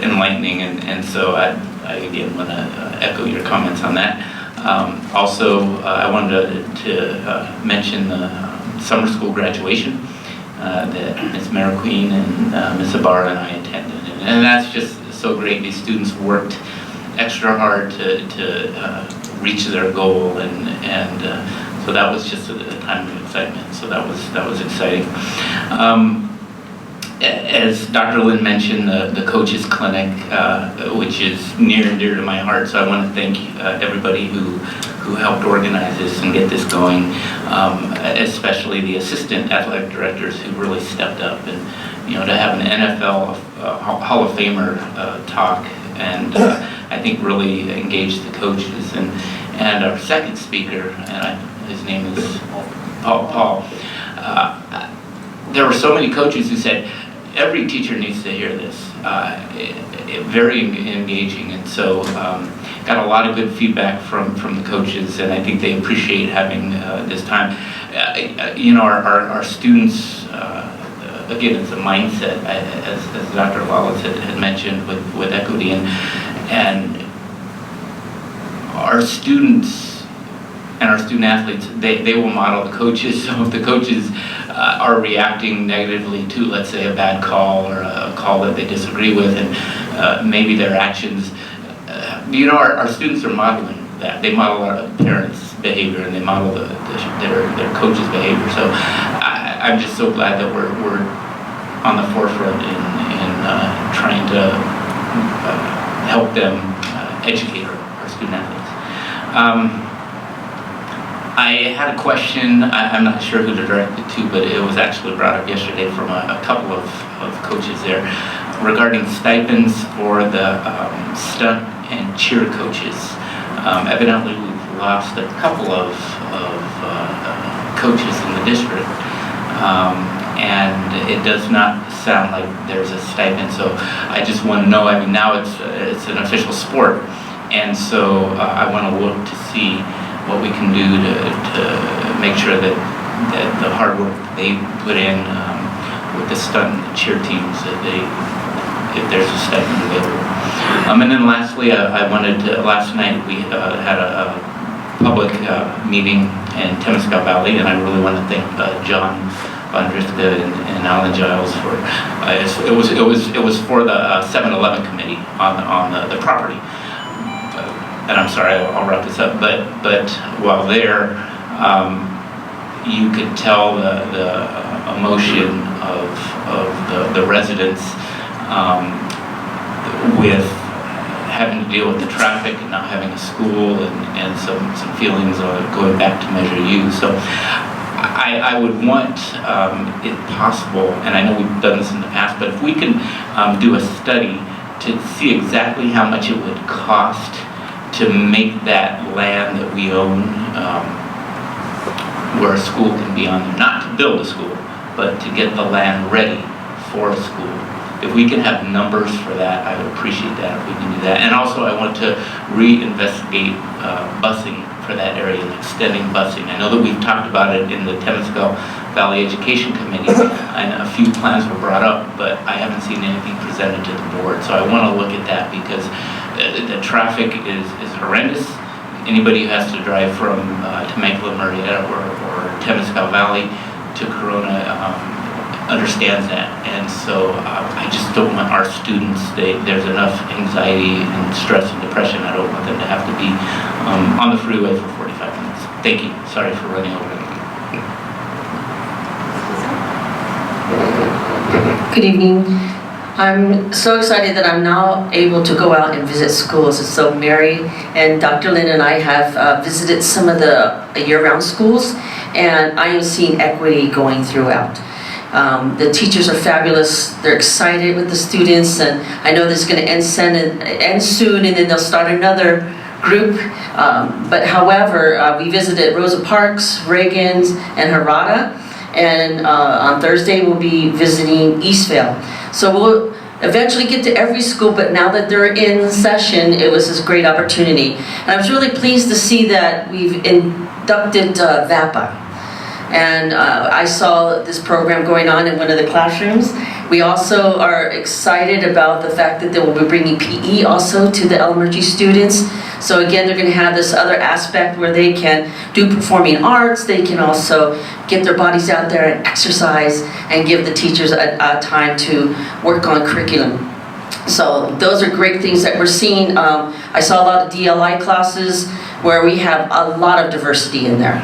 enlightening. And so I again want to echo your comments on that. Also, I wanted to mention the summer school graduation that Ms. Mariqueen and Ms. Ibarra and I attended. And that's just so great. These students worked extra hard to reach their goal, and so that was just a time of excitement. So that was exciting. As Dr. Lin mentioned, the Coaches Clinic, which is near and dear to my heart, so I want to thank everybody who helped organize this and get this going, especially the assistant athletic directors who really stepped up, and to have an NFL Hall of Famer talk, and I think really engage the coaches, and our second speaker, and his name is Paul. There were so many coaches who said, every teacher needs to hear this. Very engaging, and so got a lot of good feedback from the coaches, and I think they appreciate having this time. Our students, again, it's a mindset, as Dr. Wallace had mentioned with equity, and our students and our student athletes, they will model the coaches. So if the coaches are reacting negatively to, let's say, a bad call or a call that they disagree with, and maybe their actions, our students are modeling that. They model our parents' behavior, and they model their coaches' behavior. So I'm just so glad that we're on the forefront in trying to help them educate our student athletes. I had a question, I'm not sure who to direct it to, but it was actually brought up yesterday from a couple of coaches there regarding stipends for the stunt and cheer coaches. Evidently we've lost a couple of coaches in the district, and it does not sound like there's a stipend, so I just want to know, I mean, now it's an official sport, and so I want to look to see what we can do to make sure that the hard work they put in with the stunt and the cheer teams, if there's a stipend available. And then lastly, I wanted to, last night we had a public meeting in Temescal Valley, and I really want to thank John Bondriska and Alan Giles for, it was for the 7-Eleven committee on the property. And I'm sorry, I'll wrap this up, but while there, you could tell the emotion of the residents with having to deal with the traffic and not having a school, and some feelings of going back to Measure U. So I would want, if possible, and I know we've done this in the past, but if we can do a study to see exactly how much it would cost to make that land that we own where a school can be on there, not to build a school, but to get the land ready for a school. If we can have numbers for that, I would appreciate that if we can do that. And also I want to reinvestigate busing for that area, extending busing. I know that we've talked about it in the Temescal Valley Education Committee, and a few plans were brought up, but I haven't seen anything presented to the board. So I want to look at that, because the traffic is horrendous. Anybody who has to drive from Temecula, Murrieta, or Temescal Valley to Corona, understands that. And so I just don't want our students, there's enough anxiety and stress and depression. I don't want them to have to be on the freeway for 45 minutes. Thank you. Sorry for running over. Good evening. I'm so excited that I'm now able to go out and visit schools. And so Mary and Dr. Lynn and I have visited some of the year-round schools, and I am seeing equity going throughout. The teachers are fabulous. They're excited with the students, and I know this is going to end soon, and then they'll start another group. But however, we visited Rosa Parks, Reagan's, and Harada. And on Thursday we'll be visiting Eastvale. So we'll eventually get to every school, but now that they're in session, it was this great opportunity. And I was really pleased to see that we've inducted VAPA. And I saw this program going on in one of the classrooms. We also are excited about the fact that they will be bringing PE also to the elementary students. So again, they're going to have this other aspect where they can do performing arts. They can also get their bodies out there and exercise and give the teachers a time to work on curriculum. So those are great things that we're seeing. I saw a lot of DLI classes where we have a lot of diversity in there.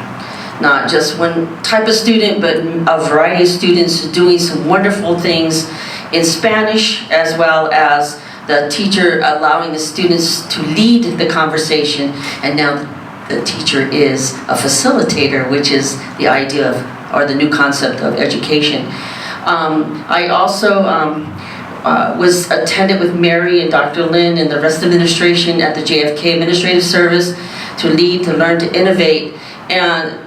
Not just one type of student, but a variety of students doing some wonderful things in Spanish, as well as the teacher allowing the students to lead the conversation. And now the teacher is a facilitator, which is the idea of, or the new concept of education. I also was attended with Mary and Dr. Lynn and the rest of the administration at the JFK Administrative Service to lead, to learn, to innovate. And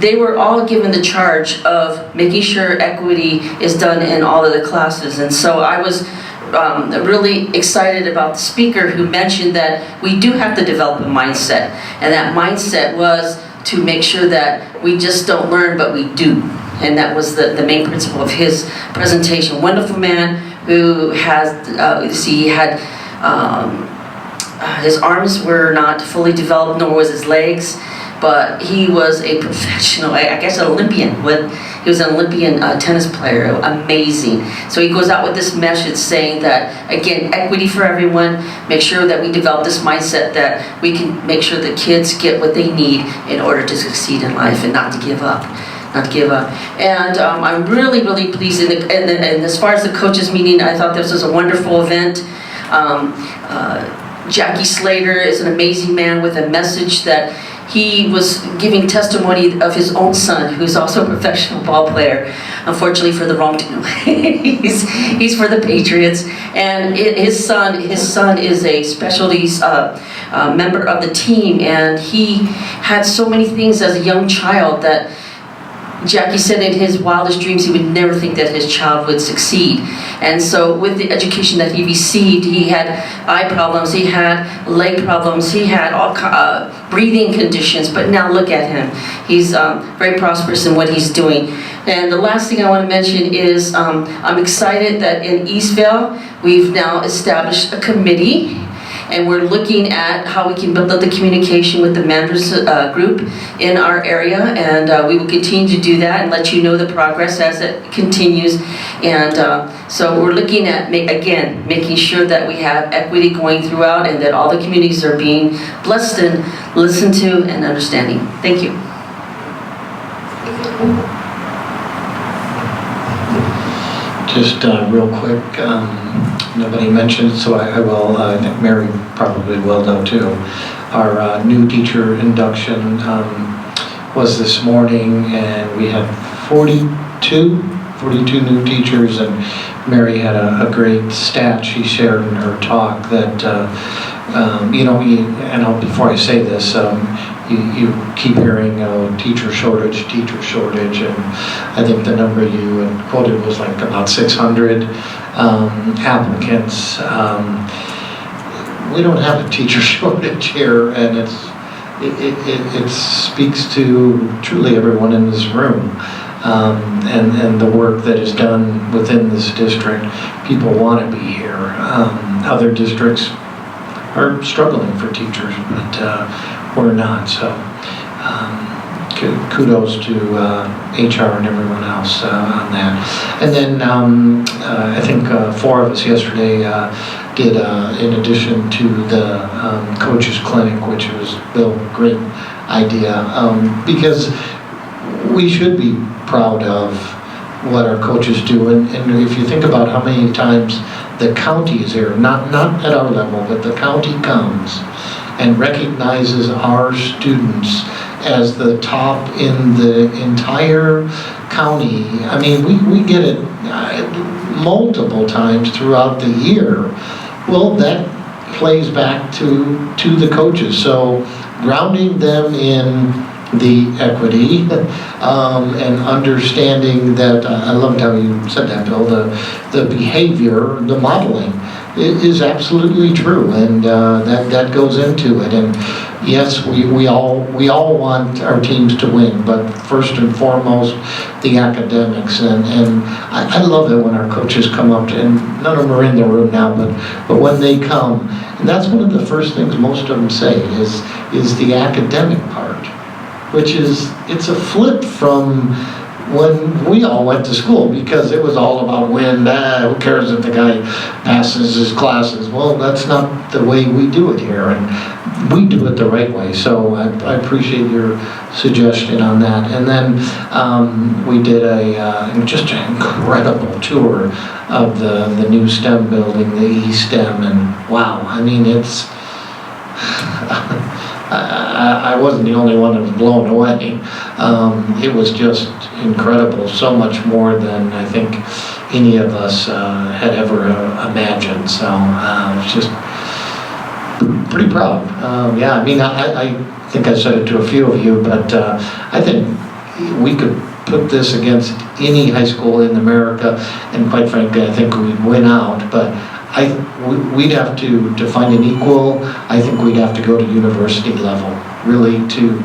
they were all given the charge of making sure equity is done in all of the classes. And so I was really excited about the speaker who mentioned that we do have to develop a mindset. And that mindset was to make sure that we just don't learn, but we do. And that was the main principle of his presentation. Wonderful man who has, he had, his arms were not fully developed, nor was his legs. But he was a professional, I guess an Olympian. He was an Olympian tennis player, amazing. So he goes out with this message saying that, again, equity for everyone, make sure that we develop this mindset that we can make sure the kids get what they need in order to succeed in life and not to give up. Not to give up. And I'm really, really pleased. And as far as the coaches meeting, I thought this was a wonderful event. Jackie Slater is an amazing man with a message that he was giving testimony of his own son, who's also a professional ball player, unfortunately for the wrong team. he's for the Patriots, and his son is a specialties member of the team, and he had so many things as a young child that Jackie said in his wildest dreams he would never think that his child would succeed. And so with the education that he received, he had eye problems, he had leg problems, he had all breathing conditions, but now look at him. He's very prosperous in what he's doing. And the last thing I want to mention is I'm excited that in Eastvale we've now established a committee, and we're looking at how we can build up the communication with the managers group in our area, and we will continue to do that and let you know the progress as it continues. And so we're looking at, again, making sure that we have equity going throughout and that all the communities are being blessed and listened to and understanding. Thank you. Just real quick, nobody mentioned, so I will, I think Mary probably will know too. Our new teacher induction was this morning, and we had 42 new teachers, and Mary had a great stat she shared in her talk that, you know, and before I say this, you keep hearing teacher shortage, and I think the number you had quoted was like about 600 applicants. We don't have a teacher shortage here, and it speaks to truly everyone in this room, and the work that is done within this district. People want to be here. Other districts are struggling for teachers, but we're not. So kudos to HR and everyone else on that. And then I think 4 of us yesterday did, in addition to the coaches clinic, which was Bill, great idea, because we should be proud of what our coaches do. And if you think about how many times the county is here, not at our level, but the county comes and recognizes our students as the top in the entire county. I mean, we get it multiple times throughout the year. Well, that plays back to the coaches. So grounding them in the equity and understanding that, I loved how you said that, Bill, the behavior, the modeling is absolutely true, and that goes into it. And yes, we all want our teams to win, but first and foremost, the academics. And I love it when our coaches come up, and none of them are in the room now, but when they come, and that's one of the first things most of them say is the academic part, which is, it's a flip from when we all went to school, because it was all about win. Who cares if the guy passes his classes? Well, that's not the way we do it here, and we do it the right way. So I appreciate your suggestion on that. And then we did just an incredible tour of the new STEM building, the E-STEM, and wow, I mean, it's I wasn't the only one that was blown away. It was just incredible, so much more than I think any of us had ever imagined. So I was just pretty proud. Yeah, I mean, I think I said it to a few of you, but I think we could put this against any high school in America, and quite frankly, I think we'd win out. But we'd have to find an equal. I think we'd have to go to university level, really, to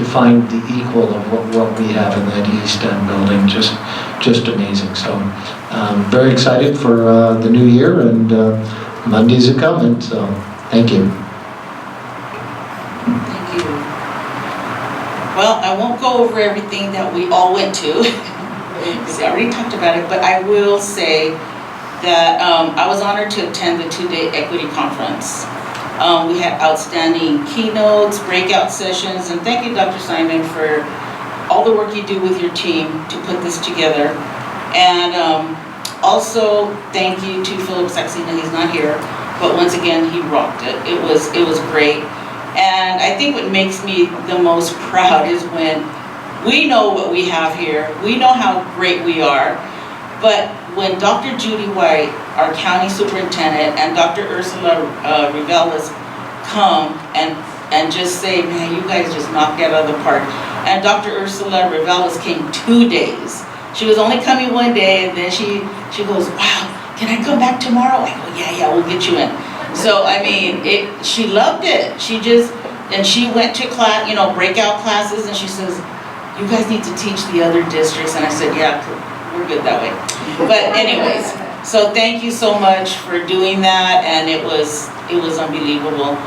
find the equal of what we have in that East End building. Just amazing. So very excited for the new year, and Mondays are coming. So thank you. Thank you. Well, I won't go over everything that we all went to, because I already talked about it, but I will say that I was honored to attend the 2-day equity conference. We had outstanding keynotes, breakout sessions, and thank you, Dr. Simon, for all the work you do with your team to put this together. And also, thank you to Philip Saxena. He's not here, but once again, he rocked it. It was great. And I think what makes me the most proud is when we know what we have here, we know how great we are, but when Dr. Judy White, our county superintendent, and Dr. Ursula Reveles come and just say, man, you guys just knocked it out of the park. And Dr. Ursula Reveles came 2 days. She was only coming 1 day, and then she goes, wow, can I come back tomorrow? I go, yeah, we'll get you in. So, I mean, she loved it. And she went to class, breakout classes, and she says, you guys need to teach the other districts. And I said, yeah, we're good that way. But anyways, so thank you so much for doing that, and it was unbelievable.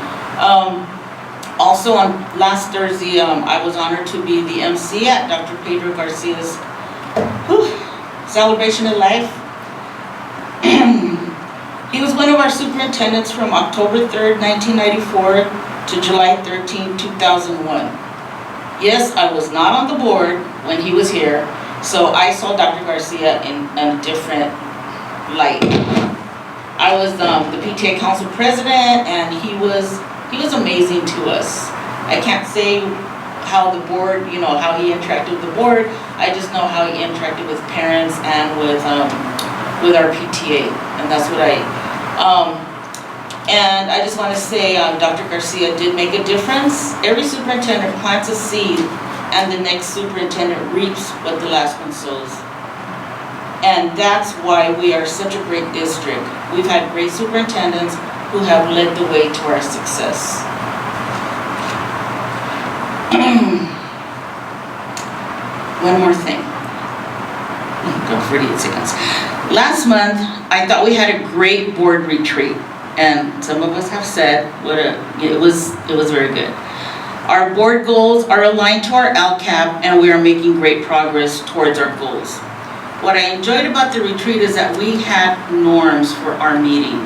Also on last Thursday, I was honored to be the MC at Dr. Pedro Garcia's Celebration of Life. He was one of our superintendents from October 3rd, 1994 to July 13, 2001. Yes, I was not on the board when he was here, so I saw Dr. Garcia in a different light. I was the PTA Council President, and he was amazing to us. I can't say how the board, how he interacted with the board. I just know how he interacted with parents and with our PTA, and that's what and I just want to say Dr. Garcia did make a difference. Every superintendent plants a seed, and the next superintendent reaps what the last one sows. And that's why we are such a great district. We've had great superintendents who have led the way to our success. One more thing. Go 48 seconds. Last month, I thought we had a great board retreat, and some of us have said it was very good. Our board goals are aligned to our LCAP, and we are making great progress towards our goals. What I enjoyed about the retreat is that we had norms for our meeting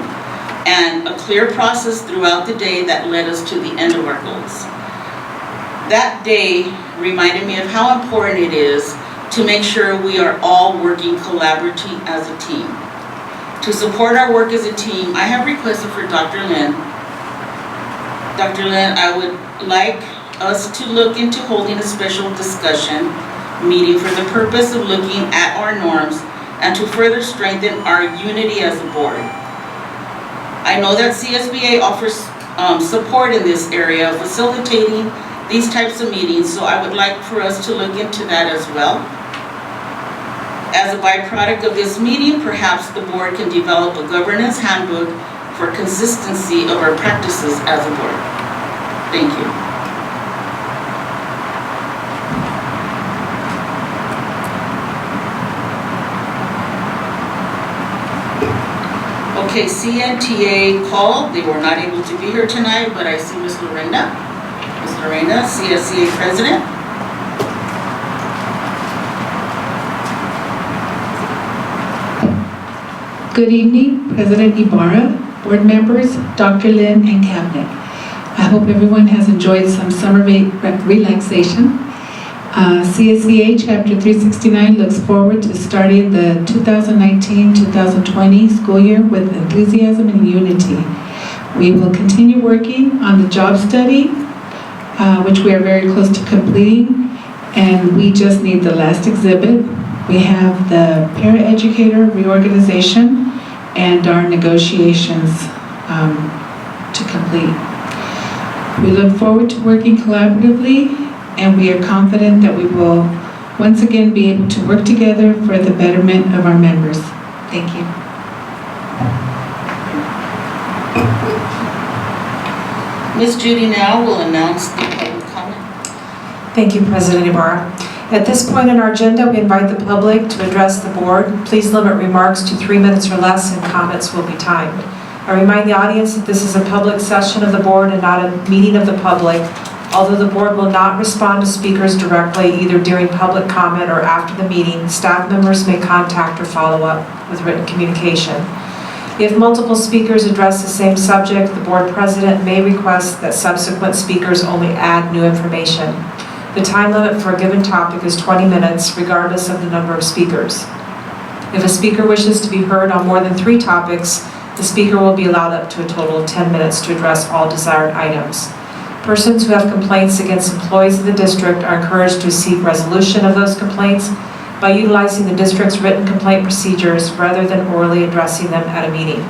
and a clear process throughout the day that led us to the end of our goals. That day reminded me of how important it is to make sure we are all working collaboratively as a team. To support our work as a team, I have requested for Dr. Lynn. Dr. Lynn, I would like us to look into holding a special discussion meeting for the purpose of looking at our norms and to further strengthen our unity as a board. I know that CSBA offers support in this area, facilitating these types of meetings, so I would like for us to look into that as well. As a byproduct of this meeting, perhaps the board can develop a governance handbook for consistency of our practices as a board. Thank you. Okay, CNTA called. They were not able to be here tonight, but I see Ms. Lorena. Ms. Lorena, CSCA President. Good evening, President Ibarra, board members, Dr. Lynn, and Cabinet. I hope everyone has enjoyed some summer relaxation. CSEA Chapter 369 looks forward to starting the 2019-2020 school year with enthusiasm and unity. We will continue working on the job study, which we are very close to completing, and we just need the last exhibit. We have the paraeducator reorganization and our negotiations to complete. We look forward to working collaboratively, and we are confident that we will once again be able to work together for the betterment of our members. Thank you. Ms. Judy now will announce the public comment. Thank you, President Ibarra. At this point in our agenda, we invite the public to address the board. Please limit remarks to 3 minutes or less, and comments will be timed. I remind the audience that this is a public session of the board and not a meeting of the public. Although the board will not respond to speakers directly, either during public comment or after the meeting, staff members may contact or follow up with written communication. If multiple speakers address the same subject, the board president may request that subsequent speakers only add new information. The time limit for a given topic is 20 minutes, regardless of the number of speakers. If a speaker wishes to be heard on more than 3 topics, the speaker will be allowed up to a total of 10 minutes to address all desired items. Persons who have complaints against employees of the district are encouraged to seek resolution of those complaints by utilizing the district's written complaint procedures rather than orally addressing them at a meeting.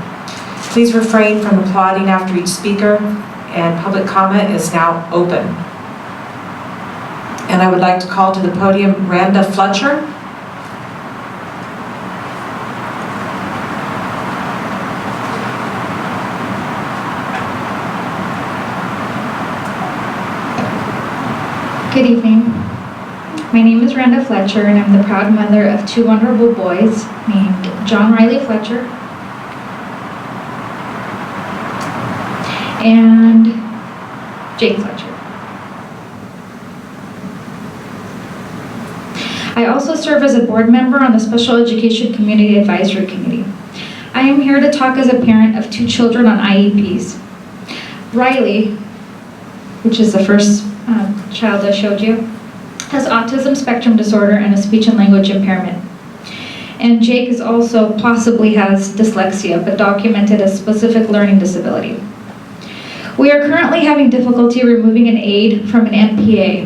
Please refrain from applauding after each speaker, and public comment is now open. And I would like to call to the podium Randa Fletcher. Good evening. My name is Randa Fletcher, and I'm the proud mother of 2 wonderful boys named John Riley Fletcher and Jake Fletcher. I also serve as a board member on the Special Education Community Advisory Committee. I am here to talk as a parent of 2 children on IEPs. Riley, which is the first child I showed you, has autism spectrum disorder and a speech and language impairment. And Jake is also possibly has dyslexia, but documented a specific learning disability. We are currently having difficulty removing an aide from an NPA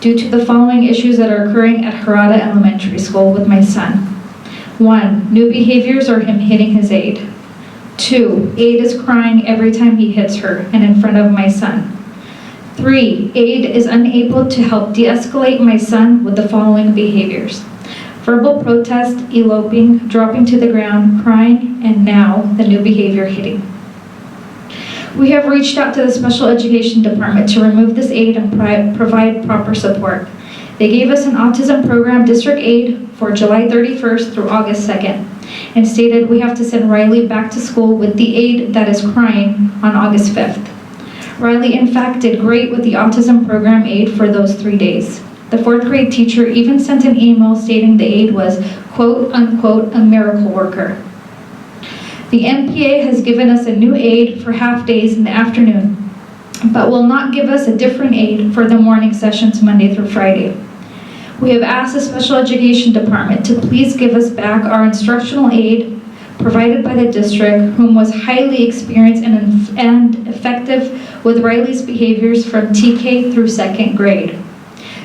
due to the following issues that are occurring at Harada Elementary School with my son. 1, new behaviors are him hitting his aide. 2, aide is crying every time he hits her and in front of my son. 3, aide is unable to help de-escalate my son with the following behaviors: verbal protest, eloping, dropping to the ground, crying, and now the new behavior, hitting. We have reached out to the Special Education Department to remove this aide and provide proper support. They gave us an autism program district aide for July 31st through August 2nd and stated we have to send Riley back to school with the aide that is crying on August 5th. Riley, in fact, did great with the autism program aide for those 3 days. The 4th grade teacher even sent an email stating the aide was, quote unquote, a miracle worker. The MPA has given us a new aide for half days in the afternoon, but will not give us a different aide for the morning sessions Monday through Friday. We have asked the special education department to please give us back our instructional aide provided by the district, whom was highly experienced and effective with Riley's behaviors from TK through 2nd grade.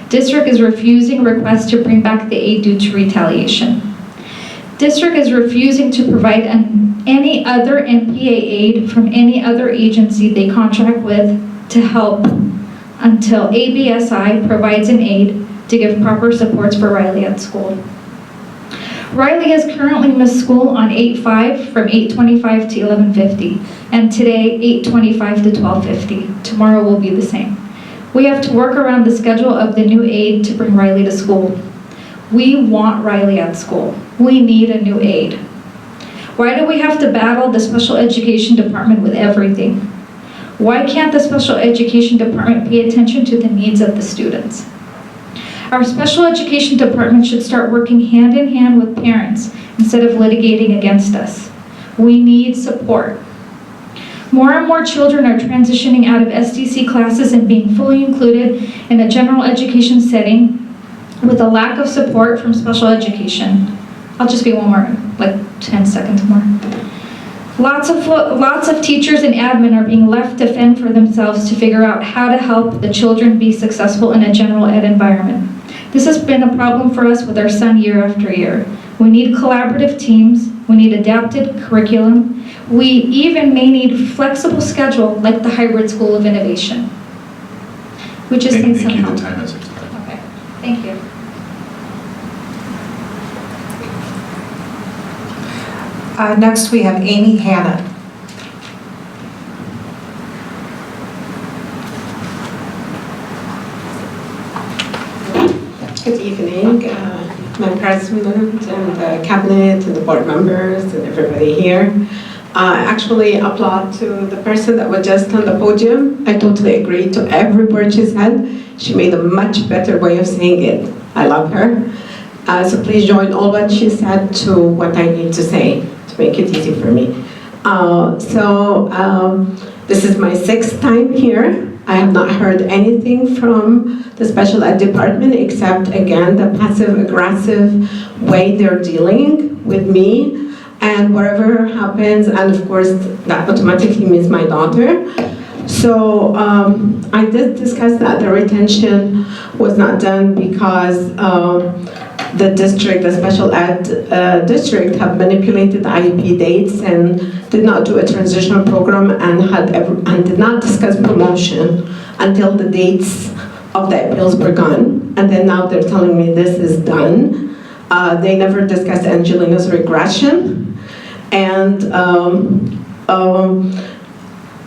District is refusing requests to bring back the aide due to retaliation. District is refusing to provide any other MPA aide from any other agency they contract with to help until ABSI provides an aide to give proper supports for Riley at school. Riley has currently missed school on 8/5 from 8:25 to 11:50, and today 8:25 to 12:50. Tomorrow will be the same. We have to work around the schedule of the new aide to bring Riley to school. We want Riley at school. We need a new aide. Why do we have to battle the special education department with everything? Why can't the special education department pay attention to the needs of the students? Our special education department should start working hand in hand with parents instead of litigating against us. We need support. More and more children are transitioning out of SDC classes and being fully included in a general education setting with a lack of support from special education. I'll just be one more, like 10 seconds more. Lots of teachers and admin are being left to fend for themselves to figure out how to help the children be successful in a general ed environment. This has been a problem for us with our son year after year. We need collaborative teams, we need adapted curriculum, we even may need flexible schedule like the hybrid school of innovation. We just need some help. Thank you, the time has expired. Okay, thank you. Next, we have Amy Hanna. Good evening, my president and the cabinet and the board members and everybody here. Actually, applaud to the person that was just on the podium. I totally agree to every word she said. She made a much better way of saying it. I love her. So please join all what she said to what I need to say to make it easy for me. This is my 6th time here. I have not heard anything from the special ed department except, again, the passive-aggressive way they're dealing with me and whatever happens, and of course, that automatically means my daughter. So I did discuss that the retention was not done because the district, the special ed district, have manipulated the IEP dates and did not do a transitional program and did not discuss promotion until the dates of the appeals were gone. And then now they're telling me this is done. They never discussed Angelina's regression. And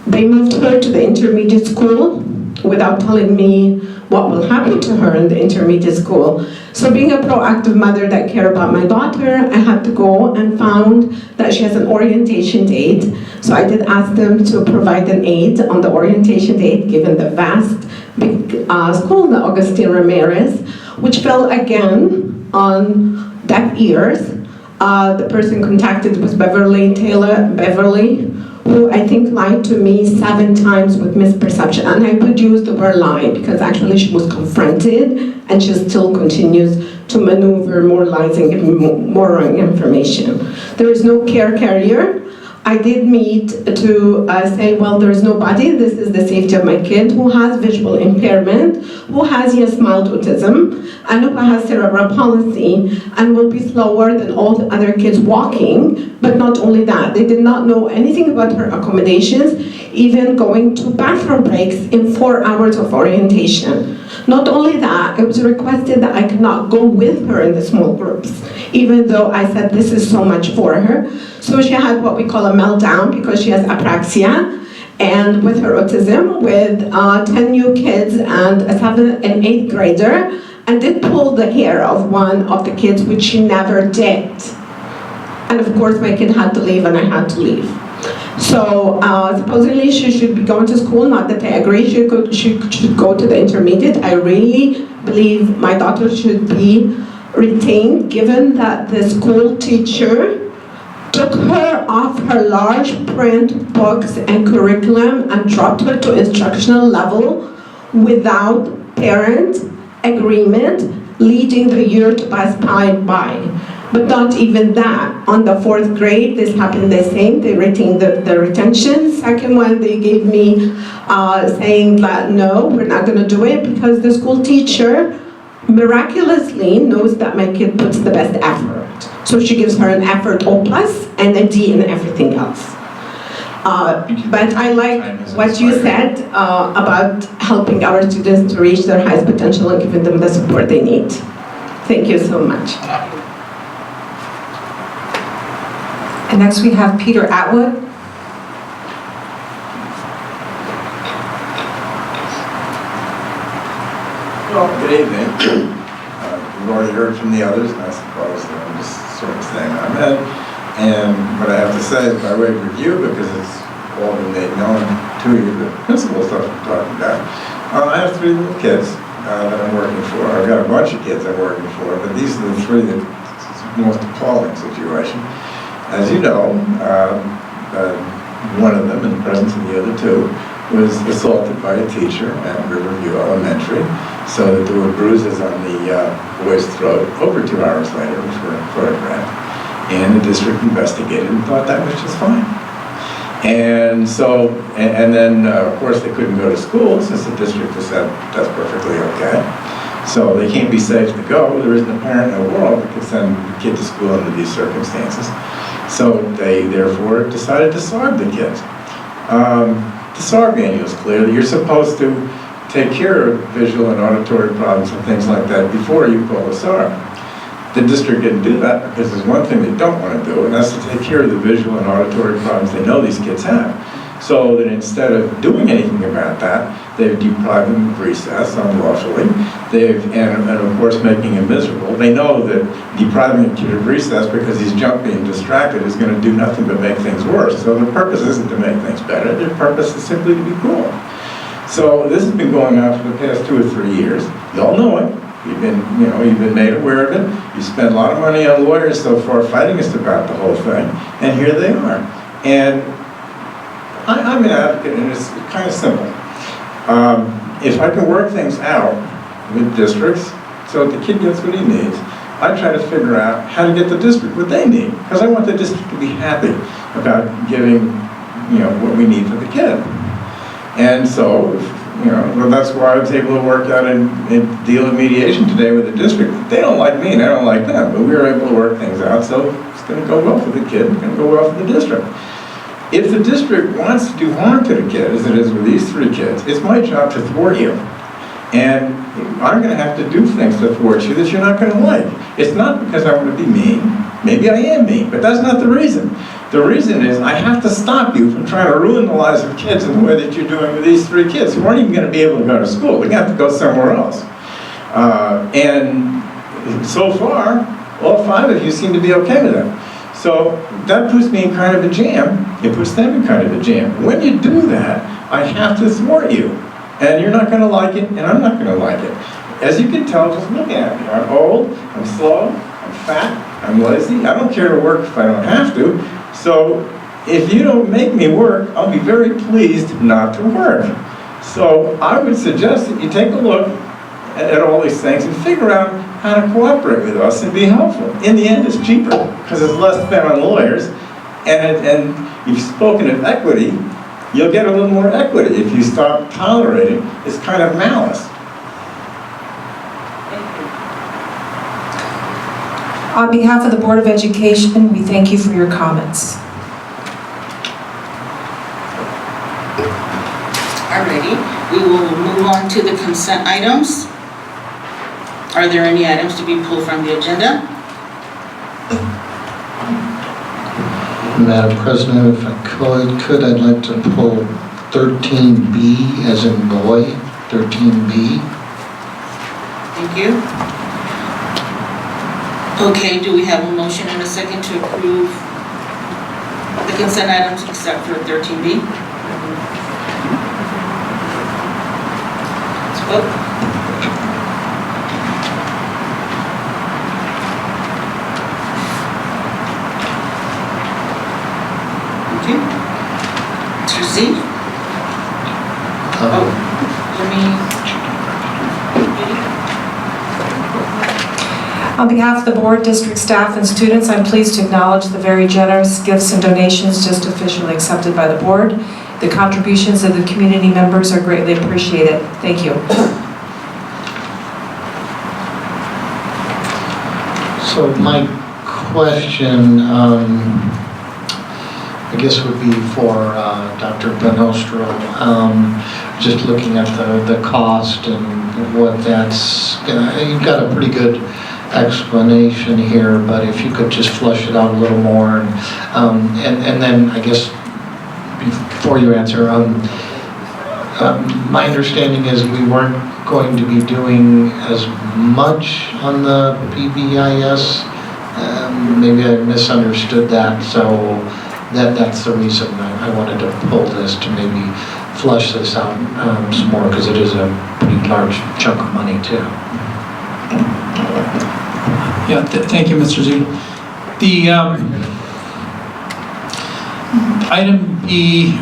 they moved her to the intermediate school without telling me what will happen to her in the intermediate school. So being a proactive mother that cared about my daughter, I had to go and found that she has an orientation date. So I did ask them to provide an aide on the orientation date, given the vast big school, the Augustine Ramirez, which fell again on deaf ears. The person contacted was Beverly, who I think lied to me 7 times with misperception. And I would use the word lie because actually she was confronted and she still continues to maneuver more lies and give me more wrong information. There is no care carrier. I did meet to say, well, there is nobody. This is the safety of my kid who has visual impairment, who has, yes, mild autism, and who has cerebral palsy, and will be slower than all the other kids walking. But not only that, they did not know anything about her accommodations, even going to bathroom breaks in 4 hours of orientation. Not only that, it was requested that I could not go with her in the small groups, even though I said this is so much for her. So she had what we call a meltdown because she has apraxia, and with her autism, with 10 new kids and a 7th and 8th grader, and did pull the hair of one of the kids, which she never did. And of course, my kid had to leave and I had to leave. So supposedly she should be going to school, not that I agree she should go to the intermediate. I really believe my daughter should be retained, given that the school teacher took her off her large print books and curriculum and dropped her to instructional level without parent agreement, leading the year to pass by. But not even that. On the 4th grade, this happened the same. They retained the retention. Second one, they gave me saying that no, we're not going to do it because the school teacher miraculously knows that my kid puts the best effort. So she gives her an effort O+ and a D in everything else. But I like what you said about helping our students to reach their highest potential and giving them the support they need. Thank you so much. And next we have Peter Atwood. Well, good evening. We've already heard from the others, and I suppose that I'm just sort of saying I'm Ed. And what I have to say is by way of review, because it's all been made known to you, the principal stuff I'm talking about. I have 3 little kids that I'm working for. I've got a bunch of kids I'm working for, but these are the 3 that it's the most appalling situation. As you know, one of them, in the presence of the other 2, was assaulted by a teacher at Riverview Elementary, so that there were bruises on the boy's throat over 2 hours later, which were photographed. And the district investigated and thought that was just fine. And so, and then of course they couldn't go to school since the district has said that's perfectly okay. So they can't be safe to go. There isn't a parent in the world that could send a kid to school under these circumstances. So they therefore decided to SARB the kids. The SARB manual is clear that you're supposed to take care of visual and auditory problems and things like that before you call a SARB. The district didn't do that because there's one thing they don't want to do, and that's to take care of the visual and auditory problems they know these kids have. So that instead of doing anything about that, they've deprived them of recess unlawfully. And of course making him miserable. They know that depriving a kid of recess because he's jumpy and distracted is going to do nothing but make things worse. So their purpose isn't to make things better, their purpose is simply to be cruel. So this has been going on for the past 2 or 3 years. You all know it. You've been made aware of it. You spent a lot of money on lawyers so far fighting us about the whole thing, and here they are. And I'm an advocate, and it's kind of simple. If I can work things out with districts so that the kid gets what he needs, I try to figure out how to get the district what they need, because I want the district to be happy about giving, what we need for the kid. And so, that's why I was able to work out a deal of mediation today with the district. They don't like me and I don't like them, but we were able to work things out, so it's going to go well for the kid, it's going to go well for the district. If the district wants to do harm to the kid, as it is with these 3 kids, it's my job to thwart you. And I'm going to have to do things to thwart you that you're not going to like. It's not because I want to be mean. Maybe I am mean, but that's not the reason. The reason is I have to stop you from trying to ruin the lives of kids in the way that you're doing with these 3 kids who aren't even going to be able to go to school. They're going to have to go somewhere else. And so far, all 5 of you seem to be okay with that. So that puts me in kind of a jam. It puts them in kind of a jam. When you do that, I have to thwart you. And you're not going to like it, and I'm not going to like it. As you can tell, just look at me. I'm old, I'm slow, I'm fat, I'm lazy. I don't care to work if I don't have to. So if you don't make me work, I'll be very pleased not to work. So I would suggest that you take a look at all these things and figure out how to cooperate with us and be helpful. In the end, it's cheaper because it's less spent on lawyers. And you've spoken of equity, you'll get a little more equity if you stop tolerating this kind of malice. On behalf of the Board of Education, we thank you for your comments. Alrighty, we will move on to the consent items. Are there any items to be pulled from the agenda? Madam President, if I could, I'd like to pull 13B as in boy, 13B. Thank you. Okay, do we have a motion and a second to approve the consent items except for 13B. Let's vote. Okay. Mr. Z? Let me... On behalf of the board, district staff, and students, I'm pleased to acknowledge the very generous gifts and donations just officially accepted by the board. The contributions of the community members are greatly appreciated. Thank you. So my question, I guess would be for Dr. Benostro. Just looking at the cost and what that's gonna, you've got a pretty good explanation here, but if you could just flesh it out a little more. And then I guess before you answer, my understanding is we weren't going to be doing as much on the PBIS. Maybe I misunderstood that, so that's the reason I wanted to pull this, to maybe flush this out some more, because it is a pretty large chunk of money too. Yeah, thank you, Mr. Z. The item B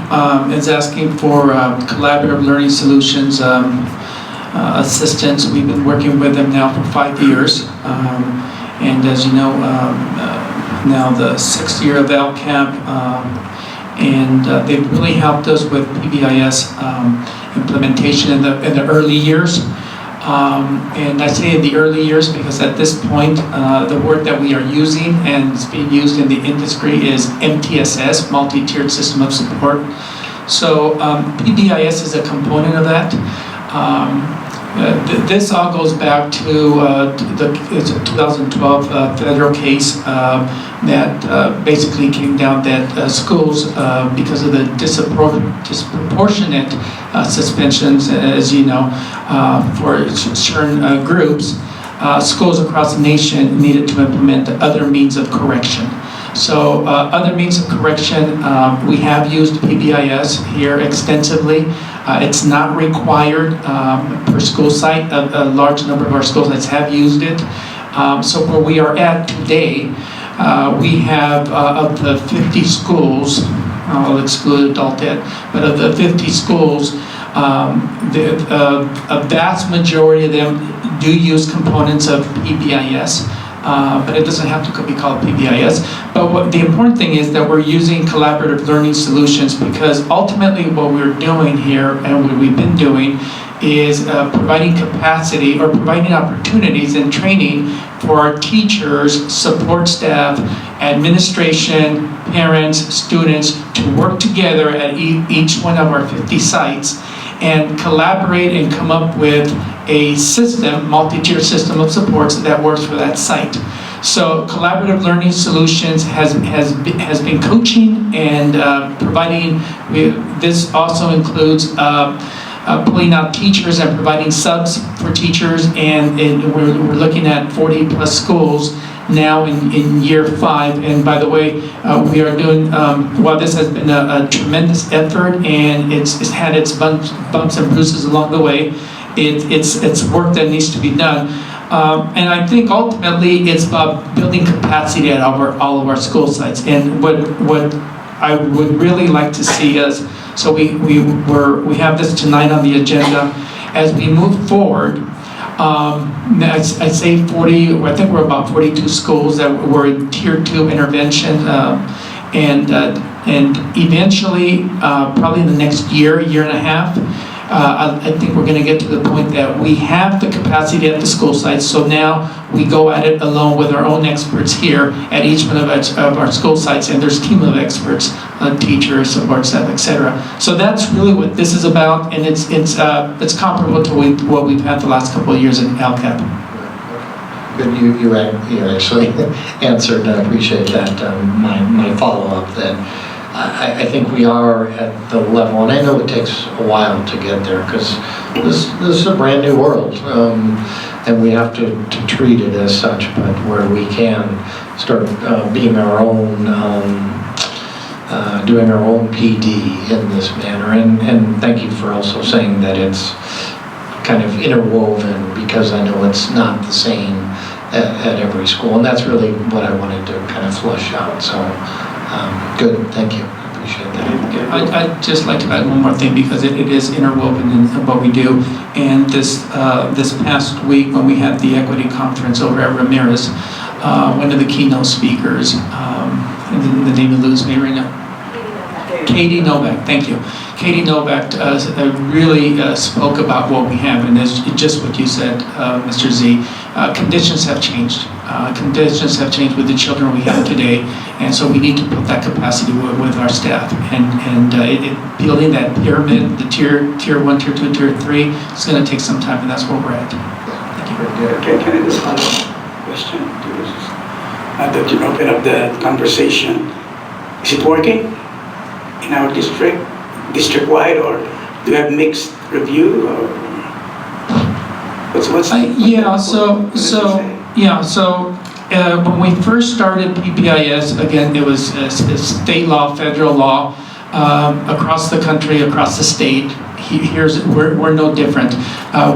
is asking for collaborative learning solutions assistance. We've been working with them now for 5 years. And as you know, now the 6th year of LCAP, and they've really helped us with PBIS implementation in the early years. And I say in the early years because at this point, the word that we are using and is being used in the industry is MTSS, Multi-Tiered System of Support. So PBIS is a component of that. This all goes back to the 2012 federal case that basically came down that schools, because of the disproportionate suspensions, as you know, for certain groups, schools across the nation needed to implement other means of correction. So other means of correction, we have used PBIS here extensively. It's not required per school site. A large number of our school sites have used it. So where we are at today, we have of the 50 schools, I'll exclude adult ed, but of the 50 schools, a vast majority of them do use components of PBIS. But it doesn't have to be called PBIS. But the important thing is that we're using collaborative learning solutions, because ultimately what we're doing here and what we've been doing is providing capacity or providing opportunities and training for our teachers, support staff, administration, parents, students to work together at each one of our 50 sites and collaborate and come up with a system, multi-tier system of supports that works for that site. So collaborative learning solutions has been coaching and providing. This also includes pulling out teachers and providing subs for teachers, and we're looking at 40 plus schools now in year 5. And by the way, we are doing, while this has been a tremendous effort and it's had its bumps and bruises along the way, it's work that needs to be done. And I think ultimately it's about building capacity at all of our school sites. And what I would really like to see is, so we have this tonight on the agenda, as we move forward. I say 40, I think we're about 42 schools that were in Tier 2 intervention, and eventually, probably in the next year and a half, I think we're going to get to the point that we have the capacity at the school sites, so now we go at it alone with our own experts here at each one of our school sites, and there's a team of experts, teachers, support staff, etc. So that's really what this is about, and it's comparable to what we've had the last couple of years in LCAP. Good, you actually answered, and I appreciate that, my follow-up then. I think we are at the level, and I know it takes a while to get there, because this is a brand new world, and we have to treat it as such, but where we can start being our own doing our own PD in this manner. And thank you for also saying that it's kind of interwoven, because I know it's not the same at every school. And that's really what I wanted to kind of flush out. So good, thank you. I appreciate that. I'd just like to add one more thing, because it is interwoven in what we do. And this past week, when we had the equity conference over at Ramirez, one of the keynote speakers, the name eludes me right now. Katie Novak, thank you. Katie Novak really spoke about what we have, and it's just what you said, Mr. Z. Conditions have changed. Conditions have changed with the children we have today, and so we need to put that capacity with our staff. And building that pyramid, the tier 1, tier 2, tier 3, it's going to take some time, and that's where we're at. Thank you. Okay, can I just follow up question to this? That you open up the conversation. Is it working in our district-wide, or do you have mixed review? Or what's when we first started PBIS, again, it was state law, federal law, across the country, across the state. We're no different.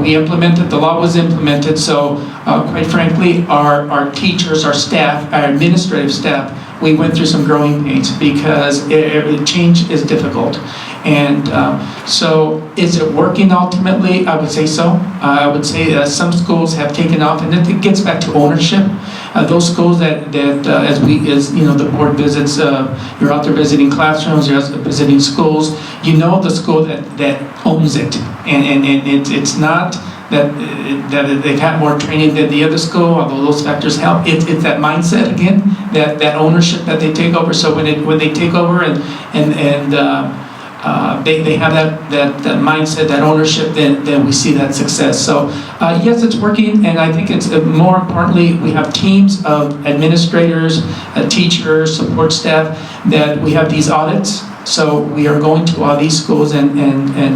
We implemented, the law was implemented, so quite frankly, our teachers, our staff, our administrative staff, we went through some growing pains, because change is difficult. And so is it working ultimately? I would say so. I would say some schools have taken off, and it gets back to ownership. Those schools that as the board visits, you're out there visiting classrooms, you're out there visiting schools, you know the school that owns it. And it's not that they've had more training than the other school, although those factors help. It's that mindset again, that ownership that they take over. So when they take over and they have that mindset, that ownership, then we see that success. So yes, it's working, and I think it's more importantly, we have teams of administrators, teachers, support staff, that we have these audits. So we are going to all these schools and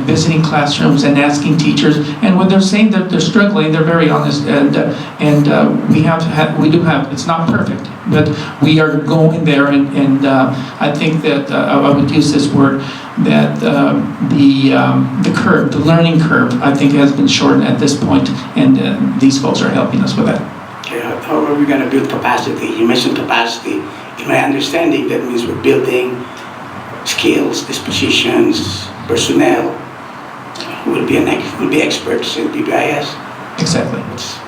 visiting classrooms and asking teachers, and when they're saying that they're struggling, they're very honest, and we do have, it's not perfect, but we are going there, and I think that I would use this word, that the curve, the learning curve, I think has been shortened at this point, and these folks are helping us with that. Okay, how are we going to build capacity? You mentioned capacity. In my understanding, that means we're building skills, dispositions, personnel who will be experts in PBIS. Exactly.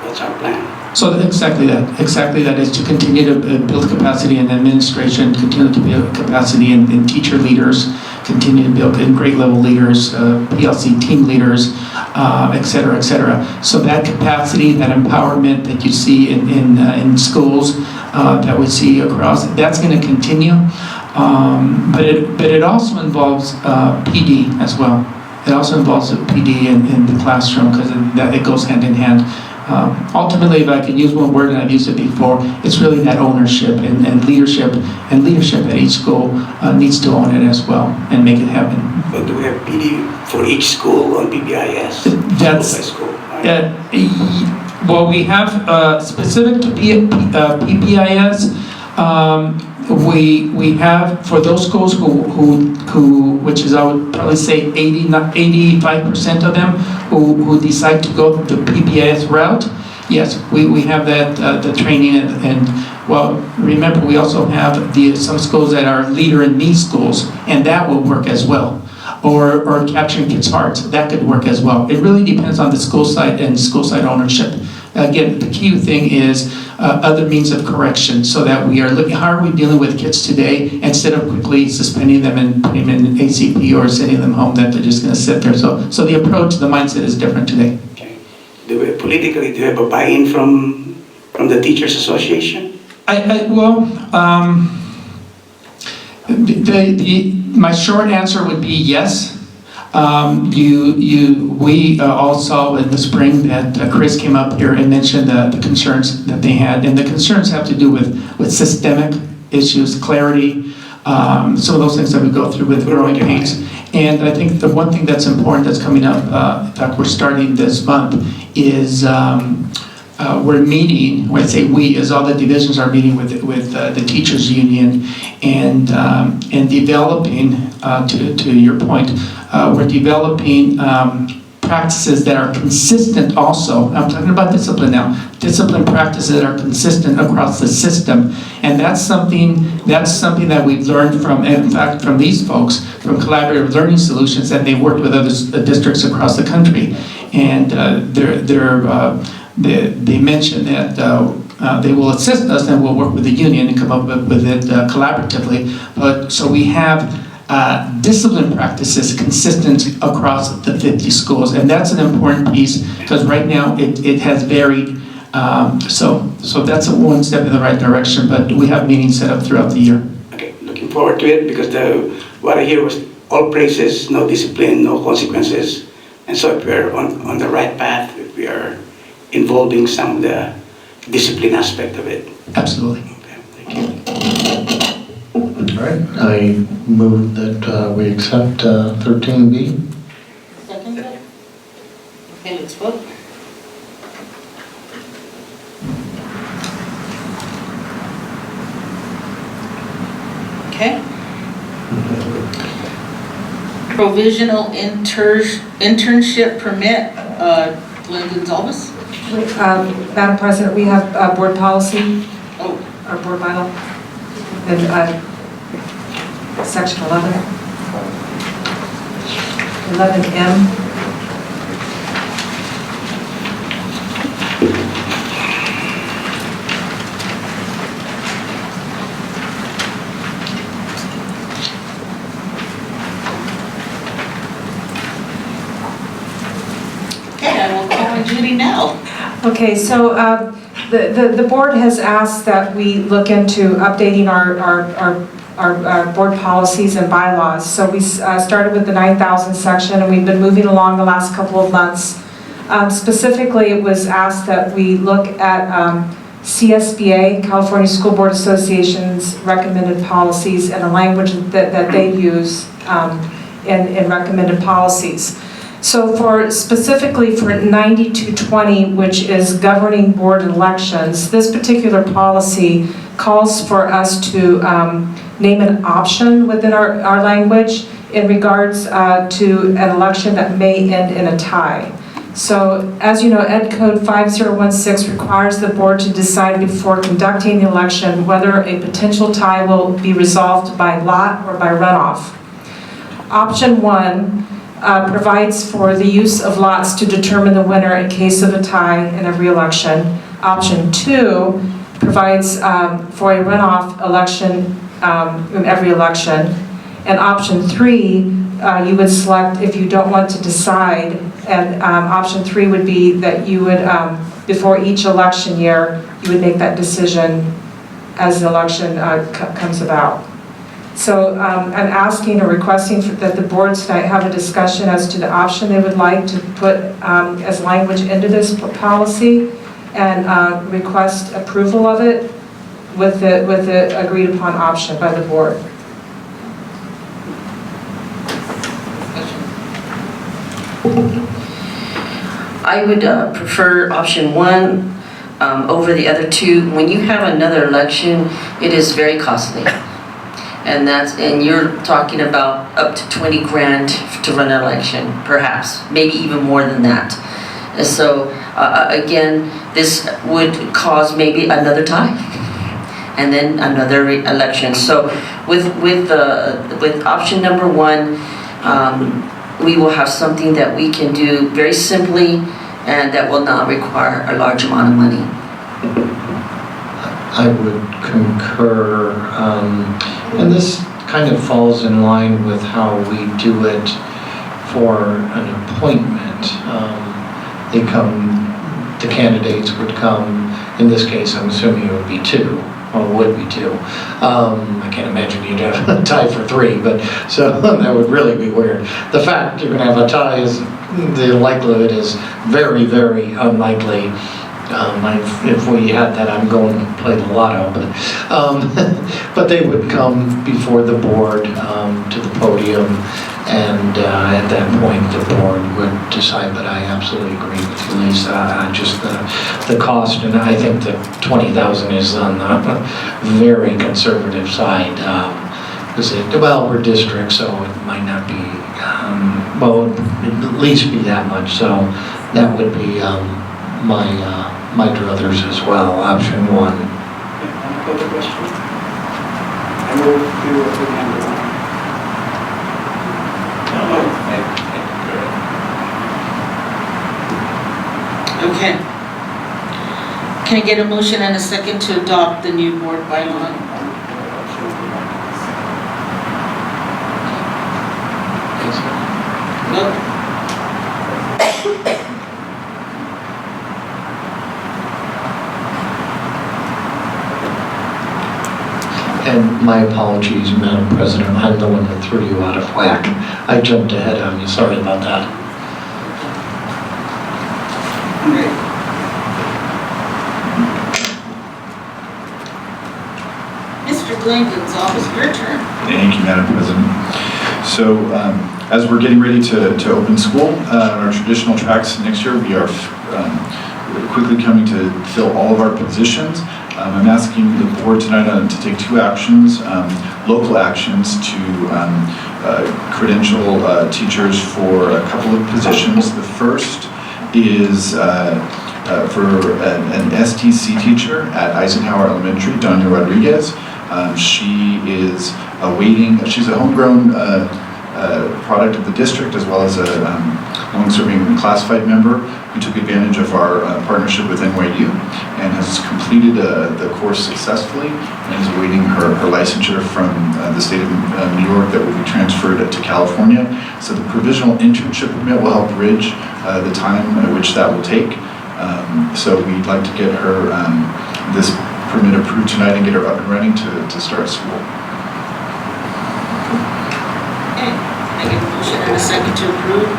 That's our plan. So exactly that is to continue to build capacity in administration, continue to build capacity in teacher leaders, continue to build in grade level leaders, PLC team leaders, et cetera, et cetera. So that capacity, that empowerment that you see in schools, that we see across, that's going to continue. But it also involves PD as well. It also involves PD in the classroom, because it goes hand in hand. Ultimately, if I could use one word, and I've used it before, it's really that ownership and leadership. And leadership at each school needs to own it as well and make it happen. But do we have PD for each school on PBIS? That's school by school. Well, we have specific to PBIS. We have for those schools who which is, I would probably say 85% of them who decide to go the PBIS route. Yes, we have that the training and well, remember we also have some schools that are leader in need schools, and that will work as well. Or capturing kids' hearts, that could work as well. It really depends on the school site and school site ownership. Again, the key thing is other means of correction, so that we are looking, how are we dealing with kids today, instead of quickly suspending them and putting them in ACP or sending them home, that they're just going to sit there. So the approach, the mindset is different today. Okay. Politically, do you have a buy-in from the Teachers Association? My short answer would be yes. We all saw in the spring that Chris came up here and mentioned the concerns that they had, and the concerns have to do with systemic issues, clarity, some of those things that we go through with growing pains. And I think the one thing that's important that's coming up, in fact we're starting this month, is we're meeting, when I say we, as all the divisions are meeting with the teachers union and developing, to your point, we're developing practices that are consistent also. I'm talking about discipline now. Discipline practices that are consistent across the system. And that's something that we've learned from, in fact, from these folks, from Collaborative Learning Solutions, that they worked with other districts across the country. And they mentioned that they will assist us and we'll work with the union and come up with it collaboratively. But so we have discipline practices consistent across the 50 schools, and that's an important piece because right now it has varied. So that's one step in the right direction, but we have meetings set up throughout the year. Okay, looking forward to it because what I hear was all praises, no discipline, no consequences. And so if we're on the right path, if we are involving some of the discipline aspect of it. Absolutely. Okay, thank you. All right, I move that we accept 13B. Second. Okay, let's vote. Okay. Provisional internship permit, Glenn Gonzalez. Madam President, we have board policy, our board bylaw, and section 11M. Okay, I will call on Judy now. Okay, so the board has asked that we look into updating our board policies and bylaws. So we started with the 9,000 section, and we've been moving along the last couple of months. Specifically, it was asked that we look at CSBA, California School Board Association's recommended policies, and the language that they use in recommended policies. So specifically for 9220, which is governing board elections, this particular policy calls for us to name an option within our language in regards to an election that may end in a tie. So as you know, Ed Code 5016 requires the board to decide before conducting the election whether a potential tie will be resolved by lot or by runoff. Option 1 provides for the use of lots to determine the winner in case of a tie in every election. Option 2 provides for a runoff election in every election. And option 3, you would select if you don't want to decide, and option 3 would be that you would, before each election year, you would make that decision as the election comes about. So I'm asking or requesting that the board tonight have a discussion as to the option they would like to put as language into this policy, and request approval of it with the agreed upon option by the board. I would prefer option 1 over the other 2. When you have another election, it is very costly. And you're talking about up to 20 grand to run an election, perhaps, maybe even more than that. And so, again, this would cause maybe another tie, and then another election. So, with option number 1, we will have something that we can do very simply, and that will not require a large amount of money. I would concur, and this kind of falls in line with how we do it for an appointment. The candidates would come, in this case I'm assuming it would be 2, or would be 2. I can't imagine you'd have a tie for 3, but so that would really be weird. The fact you're going to have a tie is, the likelihood is very, very unlikely. If we had that, I'm going to play the lotto, but they would come before the board to the podium, and at that point the board would technology side, but I absolutely agree with you, Lisa. Just the cost, and I think that 20,000 is on the very conservative side. Because it's a developer district, so it might not be, well, it'd at least be that much. So that would be my druthers as well, option one. Any further questions? I move to approve number one. Okay. Can I get a motion and a second to adopt the new board bylaw? Nope. And my apologies, Madam President, I'm the one that threw you out of whack. I jumped ahead on you, sorry about that. Mr. Glenn Gonzalez, your turn. Thank you, Madam President. So as we're getting ready to open school, our traditional tracks next year, we are quickly coming to fill all of our positions. I'm asking the board tonight to take two actions, local actions to credential teachers for a couple of positions. The first is for an STC teacher at Eisenhower Elementary, Donia Rodriguez. She is awaiting, she's a homegrown product of the district as well as a long-serving classified member who took advantage of our partnership with NYU and has completed the course successfully and is awaiting her licensure from the state of New York that will be transferred to California. So the provisional internship permit will help bridge the time at which that will take. So we'd like to get her this permit approved tonight and get her up and running to start school. Okay. I get a motion and a second to approve.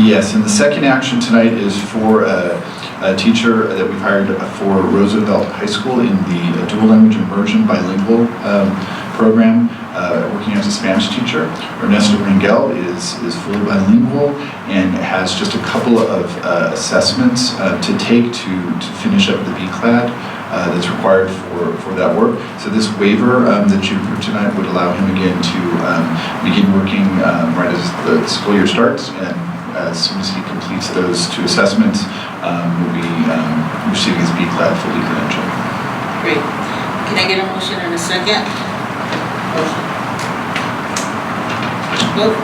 Yes, and the second action tonight is for a teacher that we've hired for Roosevelt High School in the dual language immersion bilingual program, working as a Spanish teacher. Ernesto Rangel is fully bilingual and has just a couple of assessments to take to finish up the BCLAD that's required for that work. So this waiver that you approved tonight would allow him again to begin working right as the school year starts, and as soon as he completes those two assessments, will be receiving his BCLAD fully credentialed. Great. Can I get a motion and a second? Motion. Vote.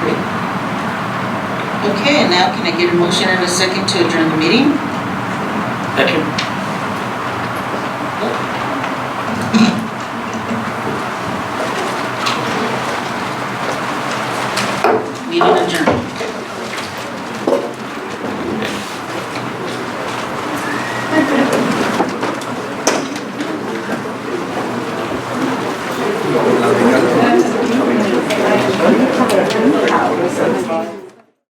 Great. Okay, and now can I get a motion and a second to adjourn the meeting?